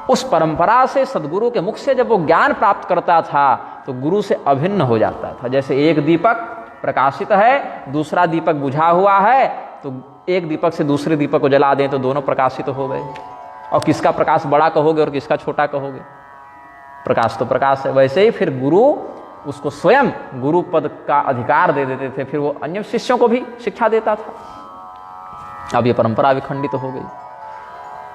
उस परंपरा से सदगुरु के मुख से जब वो ज्ञान प्राप्त करता था तो गुरु से अभिन्न हो जाता था। जैसे एक दीपक प्रकाशित है, दूसरा दीपक बुझा हुआ है, तो एक दीपक से दूसरे दीपक को जला दें तो दोनों प्रकाशित हो गए। और किसका प्रकाश बड़ा कहोगे और किसका छोटा कहोगे, प्रकाश तो प्रकाश है। वैसे ही फिर गुरु उसको स्वयं गुरु पद का अधिकार दे देते थे, फिर वो अन्य शिष्यों को भी शिक्षा देता था। अब ये परंपरा विखंडित हो गई।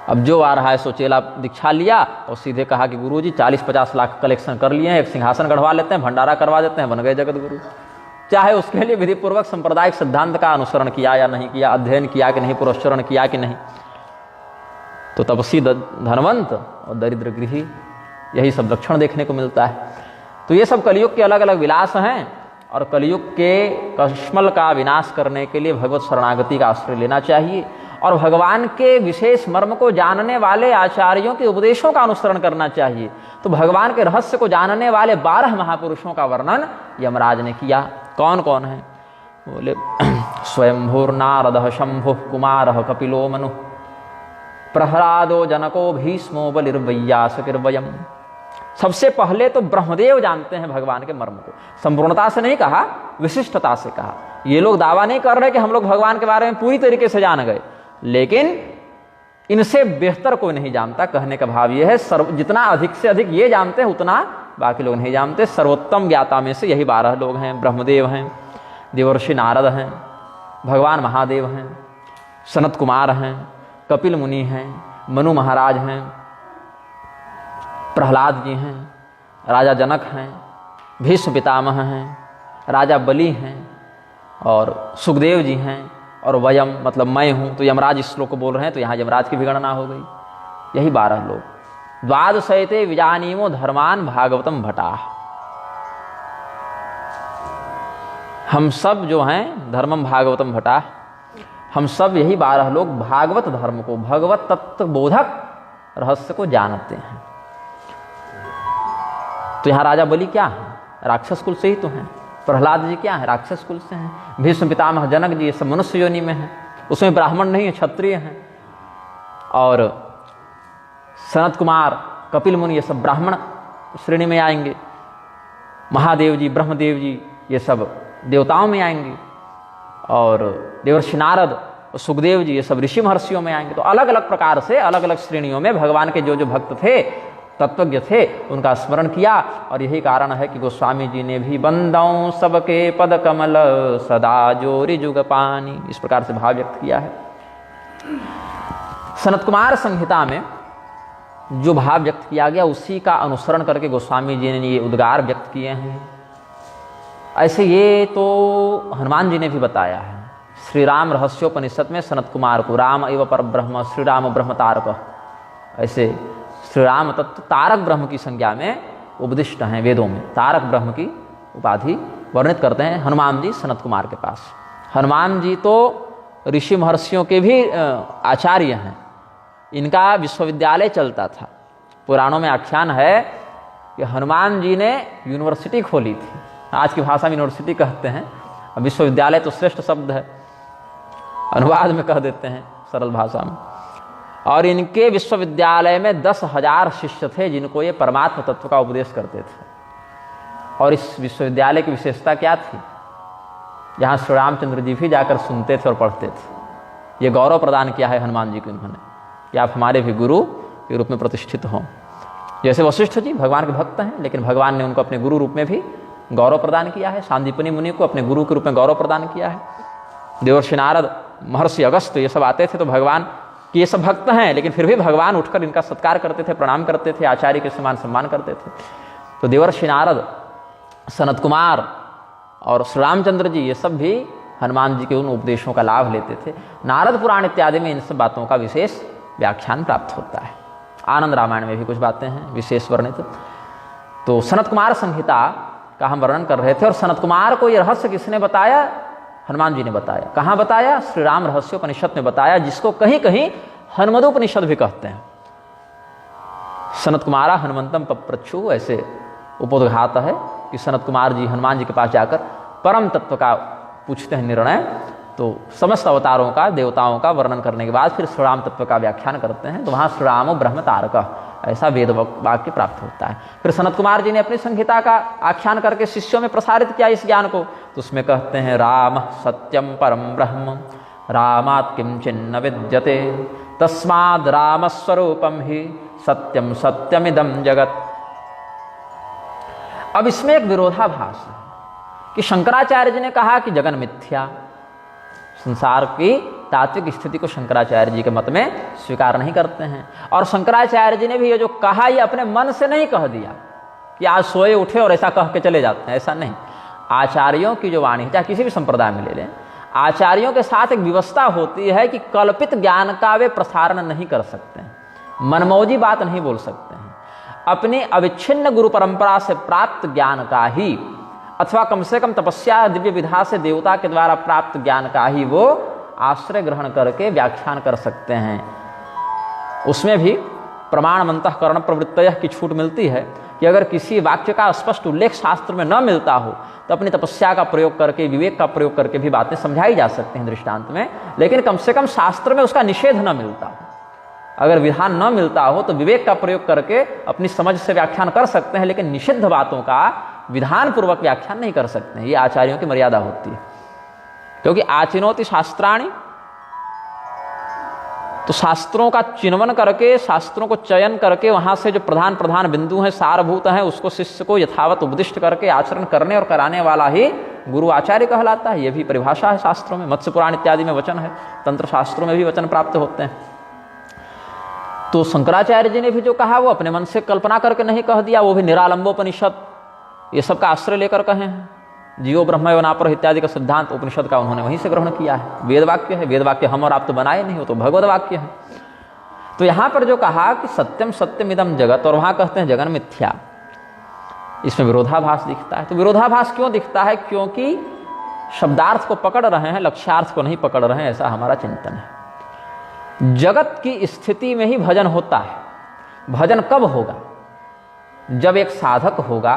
अब जो आ रहा है सो चेला दीक्षा लिया और सीधे कहा कि गुरुजी 40-50 लाख कलेक्शन कर लिए हैं, एक सिंहासन गढ़वा लेते हैं, भंडारा करवा देते हैं, बन गए जगत गुरु। चाहे उसके लिए विधि पूर्वक सांप्रदायिक सिद्धांत का अनुसरण किया या नहीं किया, अध्ययन किया कि नहीं, पुरस्चरण किया कि नहीं, तो तपस्वी धनवंत और दरिद्र गृही, यही सब लक्षण देखने को मिलता है। तो ये सब कलयुग के अलग अलग विलास हैं, और कलयुग के कश्मल का विनाश करने के लिए भगवत शरणागति का आश्रय लेना चाहिए, और भगवान के विशेष मर्म को जानने वाले आचार्यों के उपदेशों का अनुसरण करना चाहिए। तो भगवान के रहस्य को जानने वाले 12 महापुरुषों का वर्णन यमराज ने किया। कौन कौन है? बोले स्वयंभूर नारद शंभु कुमार कपिलो मनु प्रहलादो जनको भीष्मो बलिर्वैयासकिर्वयम्। सबसे पहले तो ब्रह्मदेव जानते हैं भगवान के मर्म को। संपूर्णता से नहीं कहा, विशिष्टता से कहा। ये लोग दावा नहीं कर रहे कि हम लोग भगवान के बारे में पूरी तरीके से जान गए, लेकिन इनसे बेहतर कोई नहीं जानता। कहने का भाव यह है, जितना अधिक से अधिक ये जानते हैं उतना बाकी लोग नहीं जानते। सर्वोत्तम ज्ञाता में से यही 12 लोग हैं। ब्रह्मदेव हैं, देवर्षि नारद हैं, भगवान महादेव हैं, सनत कुमार हैं, कपिल मुनि हैं, मनु महाराज हैं, प्रहलाद जी हैं, राजा जनक हैं, भीष्म पितामह हैं, राजा बलि हैं, और सुखदेव जी हैं, और वयम मतलब मैं हूँ। तो यमराज इस श्लोक को बोल रहे हैं, तो यहाँ यमराज की भी गणना हो गई। यही 12 लोग। द्वादशैते विजानीमो धर्मान भागवतम भटाः। हम सब जो हैं धर्मम भागवतम भटा, हम सब यही 12 लोग भागवत धर्म को, भगवत तत्व बोधक रहस्य को जानते हैं। तो यहाँ राजा बलि क्या है? राक्षस कुल से ही तो हैं। प्रहलाद जी क्या है? राक्षस कुल से हैं। भीष्म पितामह जनक जी ये सब मनुष्य योनि में हैं, उसमें ब्राह्मण नहीं है, क्षत्रिय हैं। और सनत कुमार, कपिल मुनि ये सब ब्राह्मण श्रेणी में आएंगे। महादेव जी, ब्रह्मदेव जी ये सब देवताओं में आएंगे। और देवर्षि नारद, सुखदेव जी ये सब ऋषि महर्षियों में आएंगे। तो अलग अलग प्रकार से अलग अलग श्रेणियों में भगवान के जो जो भक्त थे, तत्वज्ञ थे, उनका स्मरण किया। और यही कारण है कि गोस्वामी जी ने भी बंदौ सबके पद कमल सदा जोरी जुग पानी, इस प्रकार से भाव व्यक्त किया है। सनत कुमार संहिता में जो भाव व्यक्त किया गया उसी का अनुसरण करके गोस्वामी जी ने ये उद्गार व्यक्त किए हैं। ऐसे ये तो हनुमान जी ने भी बताया है। श्री राम रहस्योपनिषद में सनत कुमार को राम एव पर ब्रह्म, श्री राम ब्रह्म तारक, ऐसे श्री राम तत्व तारक ब्रह्म की संज्ञा में उपदिष्ट हैं वेदों में। तारक ब्रह्म की उपाधि वर्णित करते हैं हनुमान जी सनत कुमार के पास। हनुमान जी तो ऋषि महर्षियों के भी आचार्य हैं। इनका विश्वविद्यालय चलता था। पुराणों में आख्यान है कि हनुमान जी ने यूनिवर्सिटी खोली थी। आज की भाषा में यूनिवर्सिटी कहते हैं, विश्वविद्यालय तो श्रेष्ठ शब्द है, अनुवाद में कह देते हैं सरल भाषा में। और इनके विश्वविद्यालय में 10,000 शिष्य थे जिनको ये परमात्म तत्व का उपदेश करते थे। और इस विश्वविद्यालय की विशेषता क्या थी? जहाँ श्री रामचंद्र जी भी जाकर सुनते थे और पढ़ते थे। ये गौरव प्रदान किया है हनुमान जी को इन्होंने कि आप हमारे भी गुरु के रूप में प्रतिष्ठित हों। जैसे वशिष्ठ जी भगवान के भक्त हैं, लेकिन भगवान ने उनको अपने गुरु रूप में भी गौरव प्रदान किया है। सांदीपनि मुनि को अपने गुरु के रूप में गौरव प्रदान किया है। देवर्षि नारद, महर्षि अगस्त ये सब आते थे तो भगवान कि ये सब भक्त हैं, लेकिन फिर भी भगवान उठकर इनका सत्कार करते थे, प्रणाम करते थे, आचार्य के समान सम्मान करते थे। तो देवर्षि नारद, सनत कुमार और श्री रामचंद्र जी ये सब भी हनुमान जी के उन उपदेशों का लाभ लेते थे। नारद पुराण इत्यादि में इन सब बातों का विशेष व्याख्यान प्राप्त होता है। आनंद रामायण में भी कुछ बातें हैं विशेष वर्णित। तो सनत कुमार संहिता का हम वर्णन कर रहे थे। और सनत कुमार को यह रहस्य किसने बताया? हनुमान जी ने बताया। कहाँ बताया? श्री राम रहस्योपनिषद में बताया, जिसको कहीं कहीं हनुमदोपनिषद भी कहते हैं। सनत कुमारा हनुमंतम पप्रच्छु, ऐसे उपोद्घात है कि सनत कुमार जी हनुमान जी के पास जाकर परम तत्व का पूछते हैं निर्णय। तो समस्त अवतारों का, देवताओं का वर्णन करने के बाद फिर श्री राम तत्व का व्याख्यान करते हैं। तो वहाँ श्री रामो ब्रह्म तारक, ऐसा वेद वाक्य प्राप्त होता है। फिर सनत कुमार जी ने अपनी संहिता का आख्यान करके शिष्यों में प्रसारित किया इस ज्ञान को। तो उसमें कहते हैं राम सत्यम परम ब्रह्म, रामात् किंचिन्न विद्यते, तस्माद् राम स्वरूपम ही सत्यम सत्यमिदं जगत। अब इसमें एक विरोधाभास है कि शंकराचार्य जी ने कहा कि जगन मिथ्या, संसार की तात्विक स्थिति को शंकराचार्य जी के मत में स्वीकार नहीं करते हैं। और शंकराचार्य जी ने भी ये जो कहा ये अपने मन से नहीं कह दिया कि आज सोए उठे और ऐसा कह के चले जाते हैं, ऐसा नहीं। आचार्यों की जो वाणी, चाहे किसी भी संप्रदाय में ले लें, आचार्यों के साथ एक व्यवस्था होती है कि कल्पित ज्ञान का वे प्रसारण नहीं कर सकते हैं, मनमौजी बात नहीं बोल सकते हैं। अपनी अविच्छिन्न गुरु परंपरा से प्राप्त ज्ञान का ही, अथवा कम से कम तपस्या दिव्य विधा से देवता के द्वारा प्राप्त ज्ञान का ही वो आश्रय ग्रहण करके व्याख्यान कर सकते हैं। उसमें भी प्रमाणमंतःकरण प्रवृत्तयः की छूट मिलती है कि अगर किसी वाक्य का स्पष्ट उल्लेख शास्त्र में न मिलता हो तो अपनी तपस्या का प्रयोग करके, विवेक का प्रयोग करके भी बातें समझाई जा सकती हैं दृष्टांत में। लेकिन कम से कम शास्त्र में उसका निषेध न मिलता हो, अगर विधान न मिलता हो तो विवेक का प्रयोग करके अपनी समझ से व्याख्यान कर सकते हैं, लेकिन निषिद्ध बातों का विधान पूर्वक व्याख्यान नहीं कर सकते हैं। ये आचार्यों की मर्यादा होती है। क्योंकि आचिनोति शास्त्राणि, तो शास्त्रों का चिन्वन करके, शास्त्रों को चयन करके वहां से जो प्रधान प्रधान बिंदु हैं, सारभूत हैं, उसको शिष्य को यथावत उपदिष्ट करके आचरण करने और कराने वाला ही गुरु आचार्य कहलाता है। यह भी परिभाषा है शास्त्रों में। मत्स्य पुराण इत्यादि में वचन है, तंत्र शास्त्रों में भी वचन प्राप्त होते हैं। तो शंकराचार्य जी ने भी जो कहा वो अपने मन से कल्पना करके नहीं कह दिया, वो भी निरालंबोपनिषद ये सब का आश्रय लेकर कहे हैं। जीवो ब्रह्म एवं नापर इत्यादि का सिद्धांत उपनिषद का उन्होंने वहीं से ग्रहण किया है। वेद वाक्य है, वेद वाक्य हम और आप तो बनाए नहीं, हो तो भगवत वाक्य है। तो यहाँ पर जो कहा कि सत्यम सत्यम इदम जगत, और वहाँ कहते हैं जगन मिथ्या, इसमें विरोधाभास दिखता है। तो विरोधाभास क्यों दिखता है? क्योंकि शब्दार्थ को पकड़ रहे हैं, लक्ष्यार्थ को नहीं पकड़ रहे हैं, ऐसा हमारा चिंतन है। जगत की स्थिति में ही भजन होता है। भजन कब होगा? जब एक साधक होगा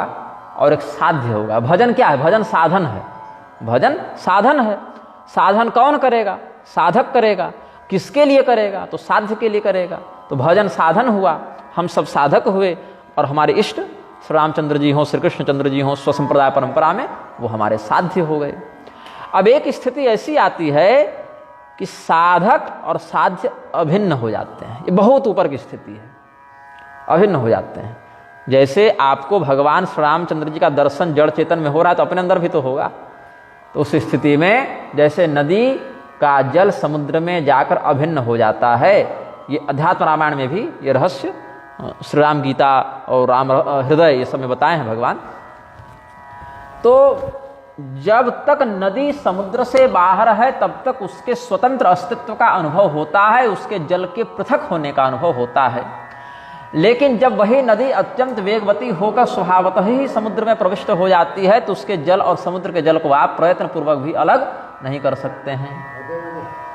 और एक साध्य होगा। भजन क्या है? भजन साधन है। भजन साधन है। साधन कौन करेगा? साधक करेगा। किसके लिए करेगा? तो साध्य के लिए करेगा। तो भजन साधन हुआ, हम सब साधक हुए, और हमारे इष्ट श्री रामचंद्र जी हों, श्री कृष्णचंद्र जी हों, स्वसंप्रदाय परंपरा में, वो हमारे साध्य हो गए। अब एक स्थिति ऐसी आती है कि साधक और साध्य अभिन्न हो जाते हैं। ये बहुत ऊपर की स्थिति है, अभिन्न हो जाते हैं। जैसे आपको भगवान श्री रामचंद्र जी का दर्शन जड़ चेतन में हो रहा है, तो अपने अंदर भी तो होगा। तो उस स्थिति में जैसे नदी का जल समुद्र में जाकर अभिन्न हो जाता है, ये अध्यात्म रामायण में भी ये रहस्य श्री राम गीता और राम हृदय ये सब में बताए हैं भगवान। तो जब तक नदी समुद्र से बाहर है तब तक उसके स्वतंत्र अस्तित्व का अनुभव होता है, उसके जल के पृथक होने का अनुभव होता है। लेकिन जब वही नदी अत्यंत वेगवती होकर स्वभावतः ही समुद्र में प्रविष्ट हो जाती है, तो उसके जल और समुद्र के जल को आप प्रयत्न पूर्वक भी अलग नहीं कर सकते हैं,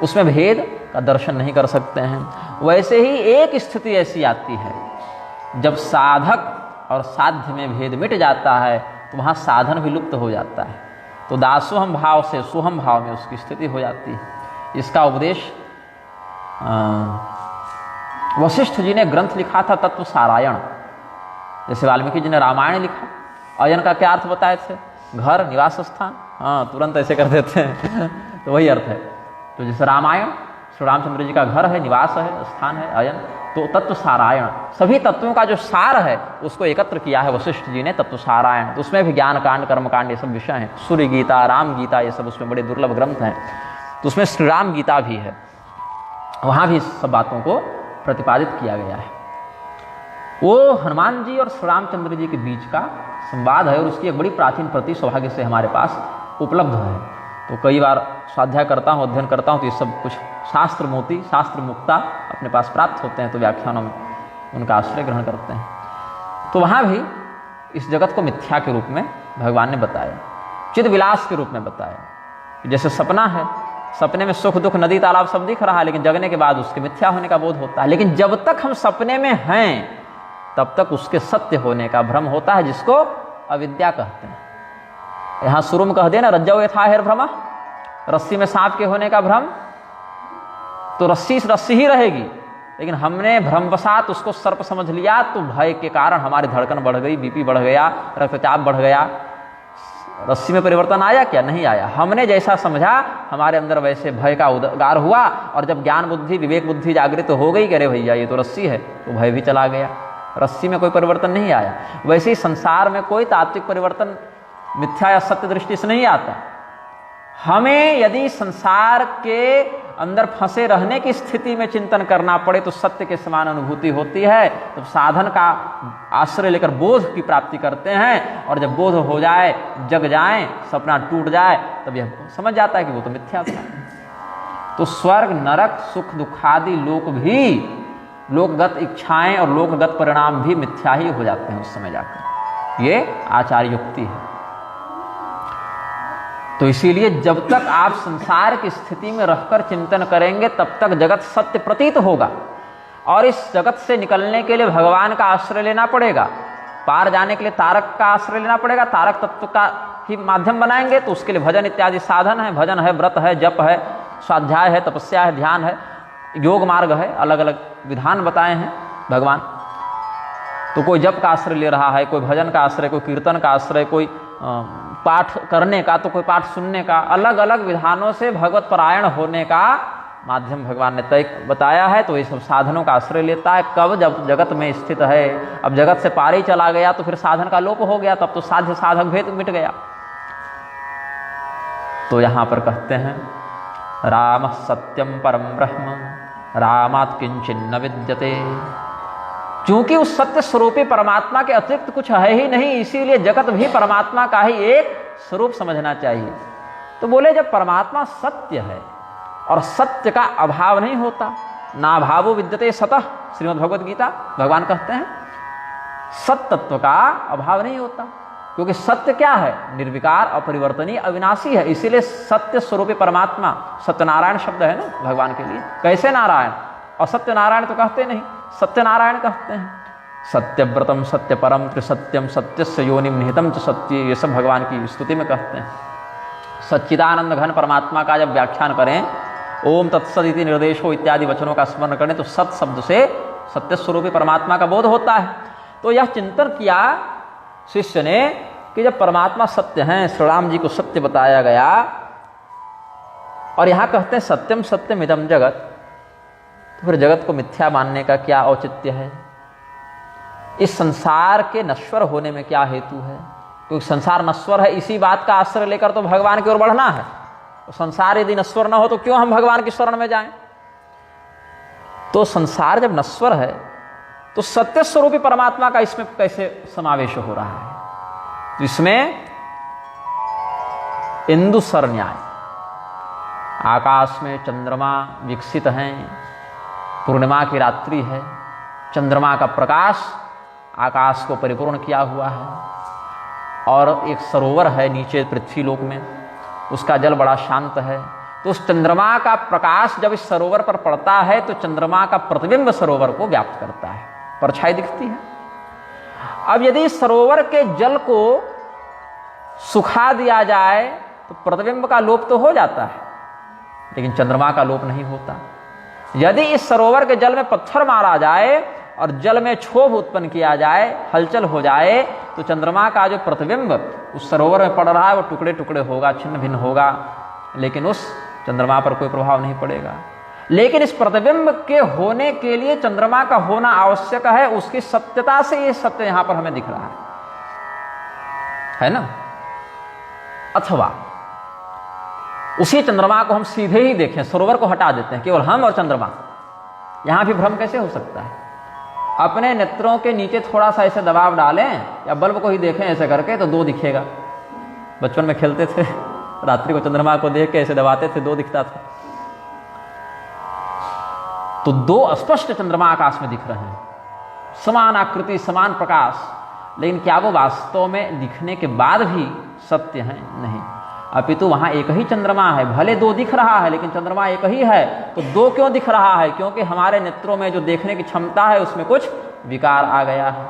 उसमें भेद का दर्शन नहीं कर सकते हैं। वैसे ही एक स्थिति ऐसी आती है जब साधक और साध्य में भेद मिट जाता है, तो वहाँ साधन भी लुप्त हो जाता है। तो दासोहम भाव से सोहम भाव में उसकी स्थिति हो जाती है। इसका उपदेश वशिष्ठ जी ने ग्रंथ लिखा था तत्व सारायण। जैसे वाल्मीकि जी ने रामायण लिखा, अयन का क्या अर्थ बताए थे? घर, निवास स्थान। हाँ, तुरंत ऐसे कर देते हैं तो वही अर्थ है। तो जैसे रामायण श्री रामचंद्र जी का घर है, निवास है, स्थान है, अयन, तो तत्व सारायण, सभी तत्वों का जो सार है उसको एकत्र किया है वशिष्ठ जी ने, तत्व सारायण। तो उसमें भी ज्ञान कांड, कर्म कांड ये सब विषय हैं। सूर्य गीता, राम गीता, ये सब उसमें बड़े दुर्लभ ग्रंथ हैं। तो उसमें श्री राम गीता भी है, वहाँ भी सब बातों को प्रतिपादित किया गया है। वो हनुमान जी और श्री रामचंद्र जी के बीच का संवाद है, और उसकी एक बड़ी प्राचीन प्रति सौभाग्य से हमारे पास उपलब्ध है। तो कई बार स्वाध्याय करता हूँ, अध्ययन करता हूँ, तो ये सब कुछ शास्त्र मोती, शास्त्र मुक्ता अपने पास प्राप्त होते हैं, तो व्याख्यानों में उनका आश्रय ग्रहण करते हैं। तो वहाँ भी इस जगत को मिथ्या के रूप में भगवान ने बताया, चिद विलास के रूप में बताया। जैसे सपना है, सपने में सुख दुख नदी तालाब सब दिख रहा है, लेकिन जगने के बाद उसके मिथ्या होने का बोध होता है। लेकिन जब तक हम सपने में हैं तब तक उसके सत्य होने का भ्रम होता है, जिसको अविद्या कहते हैं। यहाँ शुरू में कह देना रज्जौ यथा हेर भ्रमा, रस्सी में सांप के होने का भ्रम, तो रस्सी रस्सी ही रहेगी, लेकिन हमने भ्रमवशात उसको सर्प समझ लिया, तो भय के कारण हमारी धड़कन बढ़ गई, बीपी बढ़ गया, रक्तचाप बढ़ गया। रस्सी में परिवर्तन आया क्या? नहीं आया। हमने जैसा समझा हमारे अंदर वैसे भय का उद्गार हुआ, और जब ज्ञान बुद्धि, विवेक बुद्धि जागृत हो गई कि अरे भैया ये तो रस्सी है, तो भय भी चला गया। रस्सी में कोई परिवर्तन नहीं आया। वैसे ही संसार में कोई तात्विक परिवर्तन मिथ्या या सत्य दृष्टि से नहीं आता। हमें यदि संसार के अंदर फंसे रहने की स्थिति में चिंतन करना पड़े तो सत्य के समान अनुभूति होती है। तो साधन का आश्रय लेकर बोध की प्राप्ति करते हैं, और जब बोध हो जाए, जग जाए, सपना टूट जाए, तब यह समझ जाता है कि वो तो मिथ्या था। तो स्वर्ग, नरक, सुख दुखादि लोक भी, लोकगत इच्छाएं और लोकगत परिणाम भी मिथ्या ही हो जाते हैं उस समय जाकर। ये आचार्य युक्ति है। तो इसीलिए जब तक आप संसार की स्थिति में रहकर चिंतन करेंगे तब तक जगत सत्य प्रतीत होगा, और इस जगत से निकलने के लिए भगवान का आश्रय लेना पड़ेगा। पार जाने के लिए तारक का आश्रय लेना पड़ेगा। तारक तत्व का ही माध्यम बनाएंगे तो उसके लिए भजन इत्यादि साधन है। भजन है, व्रत है, जप है, स्वाध्याय है, तपस्या है, ध्यान है, योग मार्ग है, अलग अलग विधान बताए हैं भगवान। तो कोई जप का आश्रय ले रहा है, कोई भजन का आश्रय, कोई कीर्तन का आश्रय, कोई पाठ करने का, तो कोई पाठ सुनने का, अलग अलग विधानों से भगवत परायण होने का माध्यम भगवान ने तय बताया है। तो ये सब साधनों का आश्रय लेता है। कब? जब जगत में स्थित है। अब जगत से पार ही चला गया तो फिर साधन का लोप हो गया, तब तो साध्य साधक भेद मिट गया। तो यहाँ पर कहते हैं राम सत्यम परम ब्रह्म रामात् किंचिन्न विद्यते। क्योंकि उस सत्य स्वरूपी परमात्मा के अतिरिक्त कुछ है ही नहीं, इसीलिए जगत भी परमात्मा का ही एक स्वरूप समझना चाहिए। तो बोले जब परमात्मा सत्य है और सत्य का अभाव नहीं होता, ना भावो विद्यते सतः, श्रीमद् भगवद गीता भगवान कहते हैं सत्य तत्व का अभाव नहीं होता। क्योंकि सत्य क्या है? निर्विकार, अपरिवर्तनीय, अविनाशी है। इसीलिए सत्य स्वरूपी परमात्मा, सत्यनारायण शब्द है ना भगवान के लिए। कैसे नारायण? और सत्यनारायण तो कहते नहीं, सत्यनारायण कहते हैं। सत्यव्रतम सत्य परम त्रिसत्यम सत्यस्य योनिम निहितम च सत्य, ये सब भगवान की स्तुति में कहते हैं। सच्चिदानंद घन परमात्मा का जब व्याख्यान करें, ओम तत्सद इति निर्देशो इत्यादि वचनों का स्मरण करें, तो सत शब्द से सत्य स्वरूपी परमात्मा का बोध होता है। तो यह चिंतन किया शिष्य ने कि जब परमात्मा सत्य हैं, श्री राम जी को सत्य बताया गया, और यहाँ कहते हैं सत्यम सत्यम इदम जगत, तो फिर जगत को मिथ्या मानने का क्या औचित्य है? इस संसार के नश्वर होने में क्या हेतु है? क्योंकि संसार नश्वर है, इसी बात का आश्रय लेकर तो भगवान की ओर बढ़ना है। तो संसार यदि नश्वर न हो तो क्यों हम भगवान की शरण में जाएं? तो संसार जब नश्वर है तो सत्य स्वरूपी परमात्मा का इसमें कैसे समावेश हो रहा है? तो इसमें इंदुसर न्याय, आकाश में चंद्रमा विकसित हैं, पूर्णिमा की रात्रि है, चंद्रमा का प्रकाश आकाश को परिपूर्ण किया हुआ है, और एक सरोवर है नीचे पृथ्वी लोक में, उसका जल बड़ा शांत है। तो उस चंद्रमा का प्रकाश जब इस सरोवर पर पड़ता है तो चंद्रमा का प्रतिबिंब सरोवर को व्याप्त करता है, परछाई दिखती है। अब यदि सरोवर के जल को सुखा दिया जाए तो प्रतिबिंब का लोप तो हो जाता है, लेकिन चंद्रमा का लोप नहीं होता। यदि इस सरोवर के जल में पत्थर मारा जाए और जल में क्षोभ उत्पन्न किया जाए, हलचल हो जाए, तो चंद्रमा का जो प्रतिबिंब उस सरोवर में पड़ रहा है वो टुकड़े टुकड़े होगा, छिन्न भिन्न होगा, लेकिन उस चंद्रमा पर कोई प्रभाव नहीं पड़ेगा। लेकिन इस प्रतिबिंब के होने के लिए चंद्रमा का होना आवश्यक है, उसकी सत्यता से ये सत्य यहां पर हमें दिख रहा है ना। अथवा उसी चंद्रमा को हम सीधे ही देखें, सरोवर को हटा देते हैं, केवल हम और चंद्रमा, यहां भी भ्रम कैसे हो सकता है? अपने नेत्रों के नीचे थोड़ा सा ऐसे दबाव डालें या बल्ब को ही देखें ऐसे करके तो दो दिखेगा। बचपन में खेलते थे, रात्रि को चंद्रमा को देख के ऐसे दबाते थे, दो दिखता था। तो दो स्पष्ट चंद्रमा आकाश में दिख रहे हैं, समान आकृति, समान प्रकाश, लेकिन क्या वो वास्तव में दिखने के बाद भी सत्य है? नहीं, अपितु वहां एक ही चंद्रमा है। भले दो दिख रहा है लेकिन चंद्रमा एक ही है। तो दो क्यों दिख रहा है? क्योंकि हमारे नेत्रों में जो देखने की क्षमता है उसमें कुछ विकार आ गया है।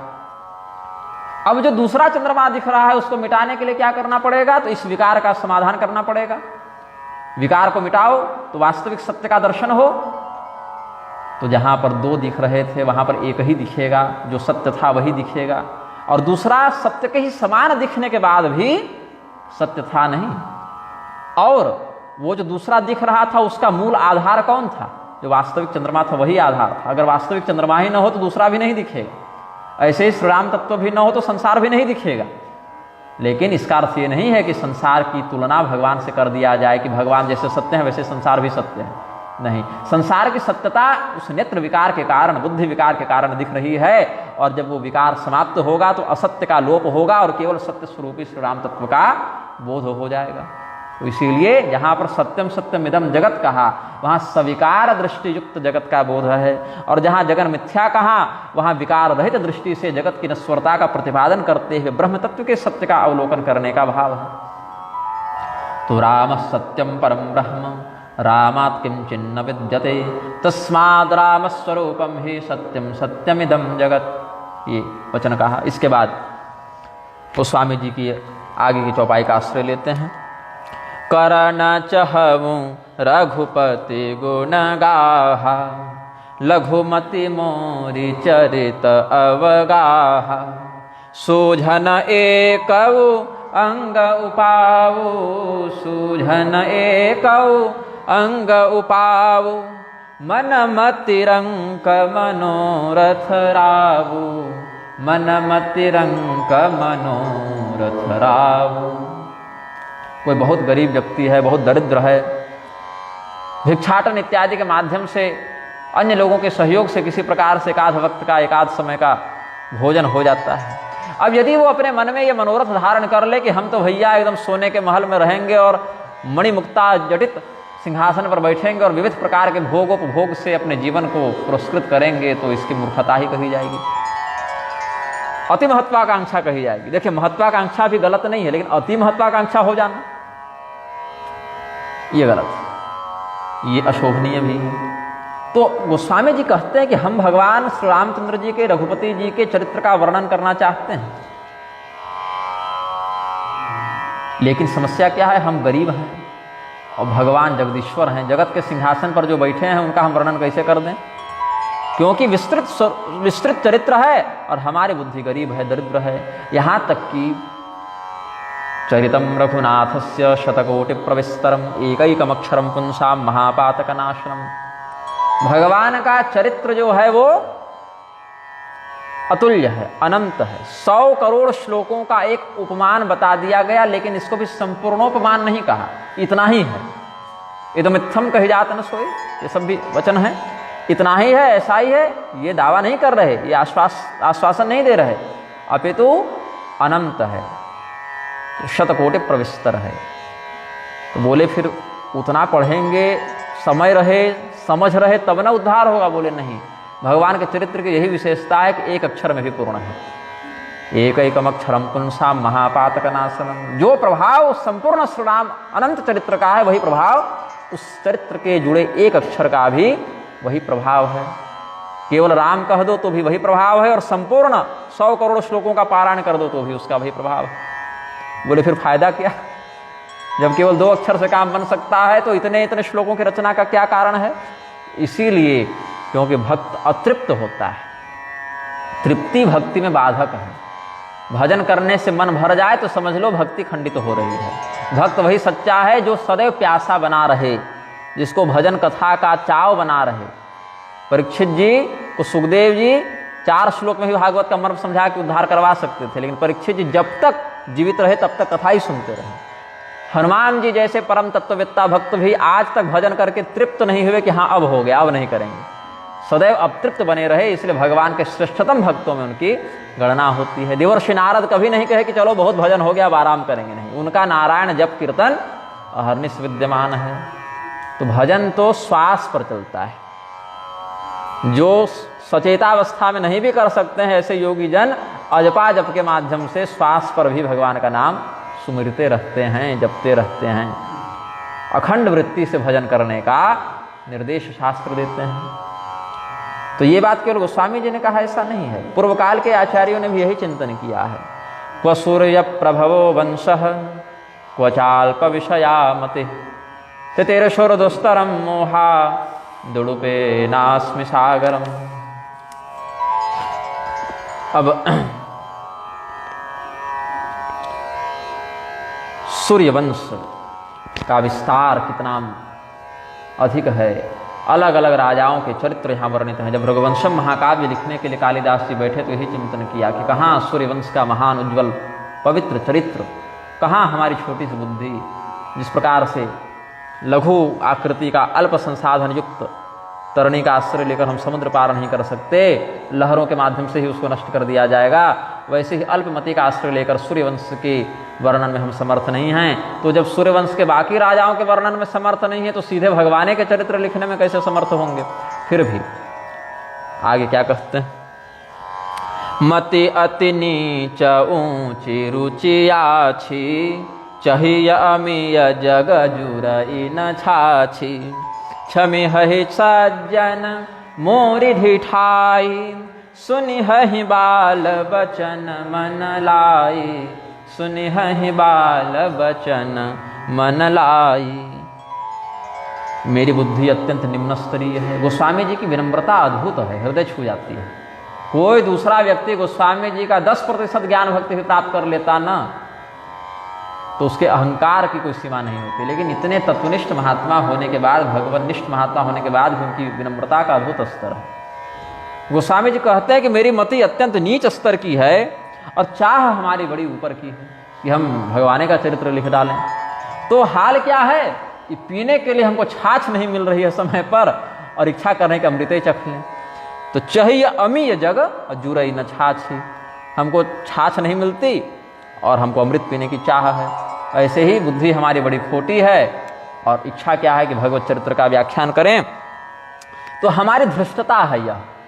अब जो दूसरा चंद्रमा दिख रहा है उसको मिटाने के लिए क्या करना पड़ेगा? तो इस विकार का समाधान करना पड़ेगा। विकार को मिटाओ तो वास्तविक सत्य का दर्शन हो। तो जहां पर दो दिख रहे थे वहां पर एक ही दिखेगा, जो सत्य था वही दिखेगा, और दूसरा सत्य के ही समान दिखने के बाद भी सत्य था नहीं। और वो जो दूसरा दिख रहा था उसका मूल आधार कौन था? जो वास्तविक चंद्रमा था वही आधार था। अगर वास्तविक चंद्रमा ही न हो तो दूसरा भी नहीं दिखेगा। ऐसे ही श्री राम तत्व भी न हो तो संसार भी नहीं दिखेगा। लेकिन इसका अर्थ ये नहीं है कि संसार की तुलना भगवान से कर दिया जाए कि भगवान जैसे सत्य है वैसे संसार भी सत्य है। नहीं, संसार की सत्यता उस नेत्र विकार के कारण, बुद्धि विकार के कारण दिख रही है, और जब वो विकार समाप्त होगा तो असत्य का लोप होगा और केवल सत्य स्वरूपी श्री राम तत्व का बोध हो जाएगा। तो इसीलिए जहां पर सत्यम सत्यम इदम जगत कहा वहां सविकार दृष्टि युक्त जगत का बोध है, और जहां जगन मिथ्या कहा वहां विकार रहित दृष्टि से जगत की नश्वरता का प्रतिपादन करते हुए ब्रह्म तत्व के सत्य का अवलोकन करने का भाव है। तो राम सत्यम परम ब्रह्म रामात् किंचिन्न विद्यते तस्माद् राम स्वरूपम ही सत्यम सत्यमिदम जगत, ये वचन कहा। इसके बाद वो स्वामी जी की आगे की चौपाई का आश्रय लेते हैं। करण चहवु रघुपति गुण गाहा लघुमति मोरि चरित अवगाहा सूझन एकौ अंग उपावु सूझन एकौ अंग उपावु मन मतिरंक मनोरथ रावु मन मतिरंक मनोरथ रावु। कोई बहुत गरीब व्यक्ति है, बहुत दरिद्र है, भिक्षाटन इत्यादि के माध्यम से अन्य लोगों के सहयोग से किसी प्रकार से एकाध वक्त का, एकाध समय का भोजन हो जाता है। अब यदि वो अपने मन में ये मनोरथ धारण कर ले कि हम तो भैया एकदम सोने के महल में रहेंगे और मणिमुक्ता जटित सिंहासन पर बैठेंगे और विविध प्रकार के भोगोपभोग से अपने जीवन को पुरस्कृत करेंगे, तो इसकी मूर्खता ही कही जाएगी। अति महत्वाकांक्षा कही जाएगी। देखिए महत्वाकांक्षा भी गलत नहीं है, लेकिन अति महत्वाकांक्षा हो जाना ये गलत है, ये अशोभनीय भी है। तो गोस्वामी जी कहते हैं कि हम भगवान श्री रामचंद्र जी के, रघुपति जी के चरित्र का वर्णन करना चाहते हैं, लेकिन समस्या क्या है, हम गरीब हैं और भगवान जगदीश्वर हैं, जगत के सिंहासन पर जो बैठे हैं उनका हम वर्णन कैसे कर दें, क्योंकि विस्तृत चरित्र है और हमारी बुद्धि गरीब है, दरिद्र है। यहाँ तक कि चरितम रघुनाथस्य शतकोटि प्रविस्तरम एकैकमक्षरम पुंसाम महापातकनाशनम। भगवान का चरित्र जो है वो अतुल्य है, अनंत है। 100 करोड़ श्लोकों का एक उपमान बता दिया गया, लेकिन इसको भी संपूर्णोपमान नहीं कहा, इतना ही है। इदमित्थम कही जात न सोए, ये सब भी वचन है, इतना ही है, ऐसा ही है, ये दावा नहीं कर रहे, ये आश्वासन नहीं दे रहे, अपितु अनंत है, शतकोटि प्रविस्तर है। तो बोले फिर उतना पढ़ेंगे, समय रहे, समझ रहे तब ना उद्धार होगा। बोले नहीं, भगवान के चरित्र की यही विशेषता है कि एक अक्षर में भी पूर्ण है। एकैकम अक्षरम पुंसाम महापातकनाशनम। जो प्रभाव संपूर्ण श्री राम अनंत चरित्र का है, वही प्रभाव उस चरित्र के जुड़े एक अक्षर का भी वही प्रभाव है। केवल राम कह दो तो भी वही प्रभाव है, और संपूर्ण 100 करोड़ श्लोकों का पारायण कर दो तो भी उसका वही प्रभाव है। बोले फिर फायदा क्या, जब केवल 2 अक्षर से काम बन सकता है तो इतने इतने श्लोकों की रचना का क्या कारण है। इसीलिए क्योंकि भक्त अतृप्त होता है, तृप्ति भक्ति में बाधक है। भजन करने से मन भर जाए तो समझ लो भक्ति खंडित हो रही है। भक्त वही सच्चा है जो सदैव प्यासा बना रहे, जिसको भजन कथा का चाव बना रहे। परीक्षित जी को सुखदेव जी 4 श्लोक में भी भागवत का मर्म समझा के उद्धार करवा सकते थे, लेकिन परीक्षित जी जब तक जीवित रहे तब तक कथा ही सुनते रहे। हनुमान जी जैसे परम तत्ववेत्ता भक्त भी आज तक भजन करके तृप्त नहीं हुए कि हाँ अब हो गया, अब नहीं करेंगे, सदैव अतृप्त बने रहे। इसलिए भगवान के श्रेष्ठतम भक्तों में उनकी गणना होती है। देवर्षि नारद कभी नहीं कहे कि चलो बहुत भजन हो गया अब आराम करेंगे, नहीं, उनका नारायण जप कीर्तन अहर्निश विद्यमान है। तो भजन तो श्वास पर चलता है। जो सचेतावस्था में नहीं भी कर सकते हैं ऐसे योगी जन अजपा जप के माध्यम से श्वास पर भी भगवान का नाम सुमिरते रहते हैं, जपते रहते हैं। अखंड वृत्ति से भजन करने का निर्देश शास्त्र देते हैं। तो ये बात केवल गोस्वामी जी ने कहा ऐसा नहीं है, पूर्व काल के आचार्यों ने भी यही चिंतन किया है। क्व सूर्य प्रभवो वंशः क्व चाल्प विषया मति तेरशोर दुस्तरम मोहा दुड़ुपे नास्मि सागरम। अब सूर्यवंश का विस्तार कितना अधिक है, अलग अलग राजाओं के चरित्र यहाँ वर्णित हैं। जब रघुवंशम महाकाव्य लिखने के लिए कालिदास जी बैठे तो यही चिंतन किया कि कहाँ सूर्यवंश का महान उज्ज्वल पवित्र चरित्र, कहाँ हमारी छोटी सी बुद्धि, जिस प्रकार से लघु आकृति का अल्प संसाधन युक्त तरणी का आश्रय लेकर हम समुद्र पार नहीं कर सकते, लहरों के माध्यम से ही उसको नष्ट कर दिया जाएगा, वैसे ही अल्पमति का आश्रय लेकर सूर्यवंश के वर्णन में हम समर्थ नहीं हैं। तो जब सूर्यवंश के बाकी राजाओं के वर्णन में समर्थ नहीं है तो सीधे भगवान के चरित्र लिखने में कैसे समर्थ होंगे। फिर भी आगे क्या कहते हैं, मति अति नीच ऊंची रुचि आछी चाहिए अमीय जग जुरई न छाछी क्षमि हहि सज्जन मोरि ढिठाई सुनि हहि बाल बचन मन लाई सुनि हहि बाल बचन मन लाई। मेरी बुद्धि अत्यंत निम्न स्तरीय है। गोस्वामी जी की विनम्रता अद्भुत है, हृदय छू जाती है। कोई दूसरा व्यक्ति गोस्वामी जी का 10% ज्ञान भक्ति भी प्राप्त कर लेता ना तो उसके अहंकार की कोई सीमा नहीं होती, लेकिन इतने तत्वनिष्ठ महात्मा होने के बाद, भगवनिष्ठ महात्मा होने के बाद भी उनकी विनम्रता का अद्भुत स्तर है। गोस्वामी जी कहते हैं कि मेरी मति अत्यंत नीच स्तर की है और चाह हमारी बड़ी ऊपर की है कि हम भगवान का चरित्र लिख डालें। तो हाल क्या है कि पीने के लिए हमको छाछ नहीं मिल रही है समय पर और इच्छा करने के अमृत चख लें। तो चाहिए अमीय जग और जुरई न छाछी, हमको छाछ नहीं मिलती और हमको अमृत पीने की चाह है। ऐसे ही बुद्धि हमारी बड़ी खोटी है और इच्छा क्या है कि भगवत चरित्र का व्याख्यान करें। तो हमारी धृष्टता है,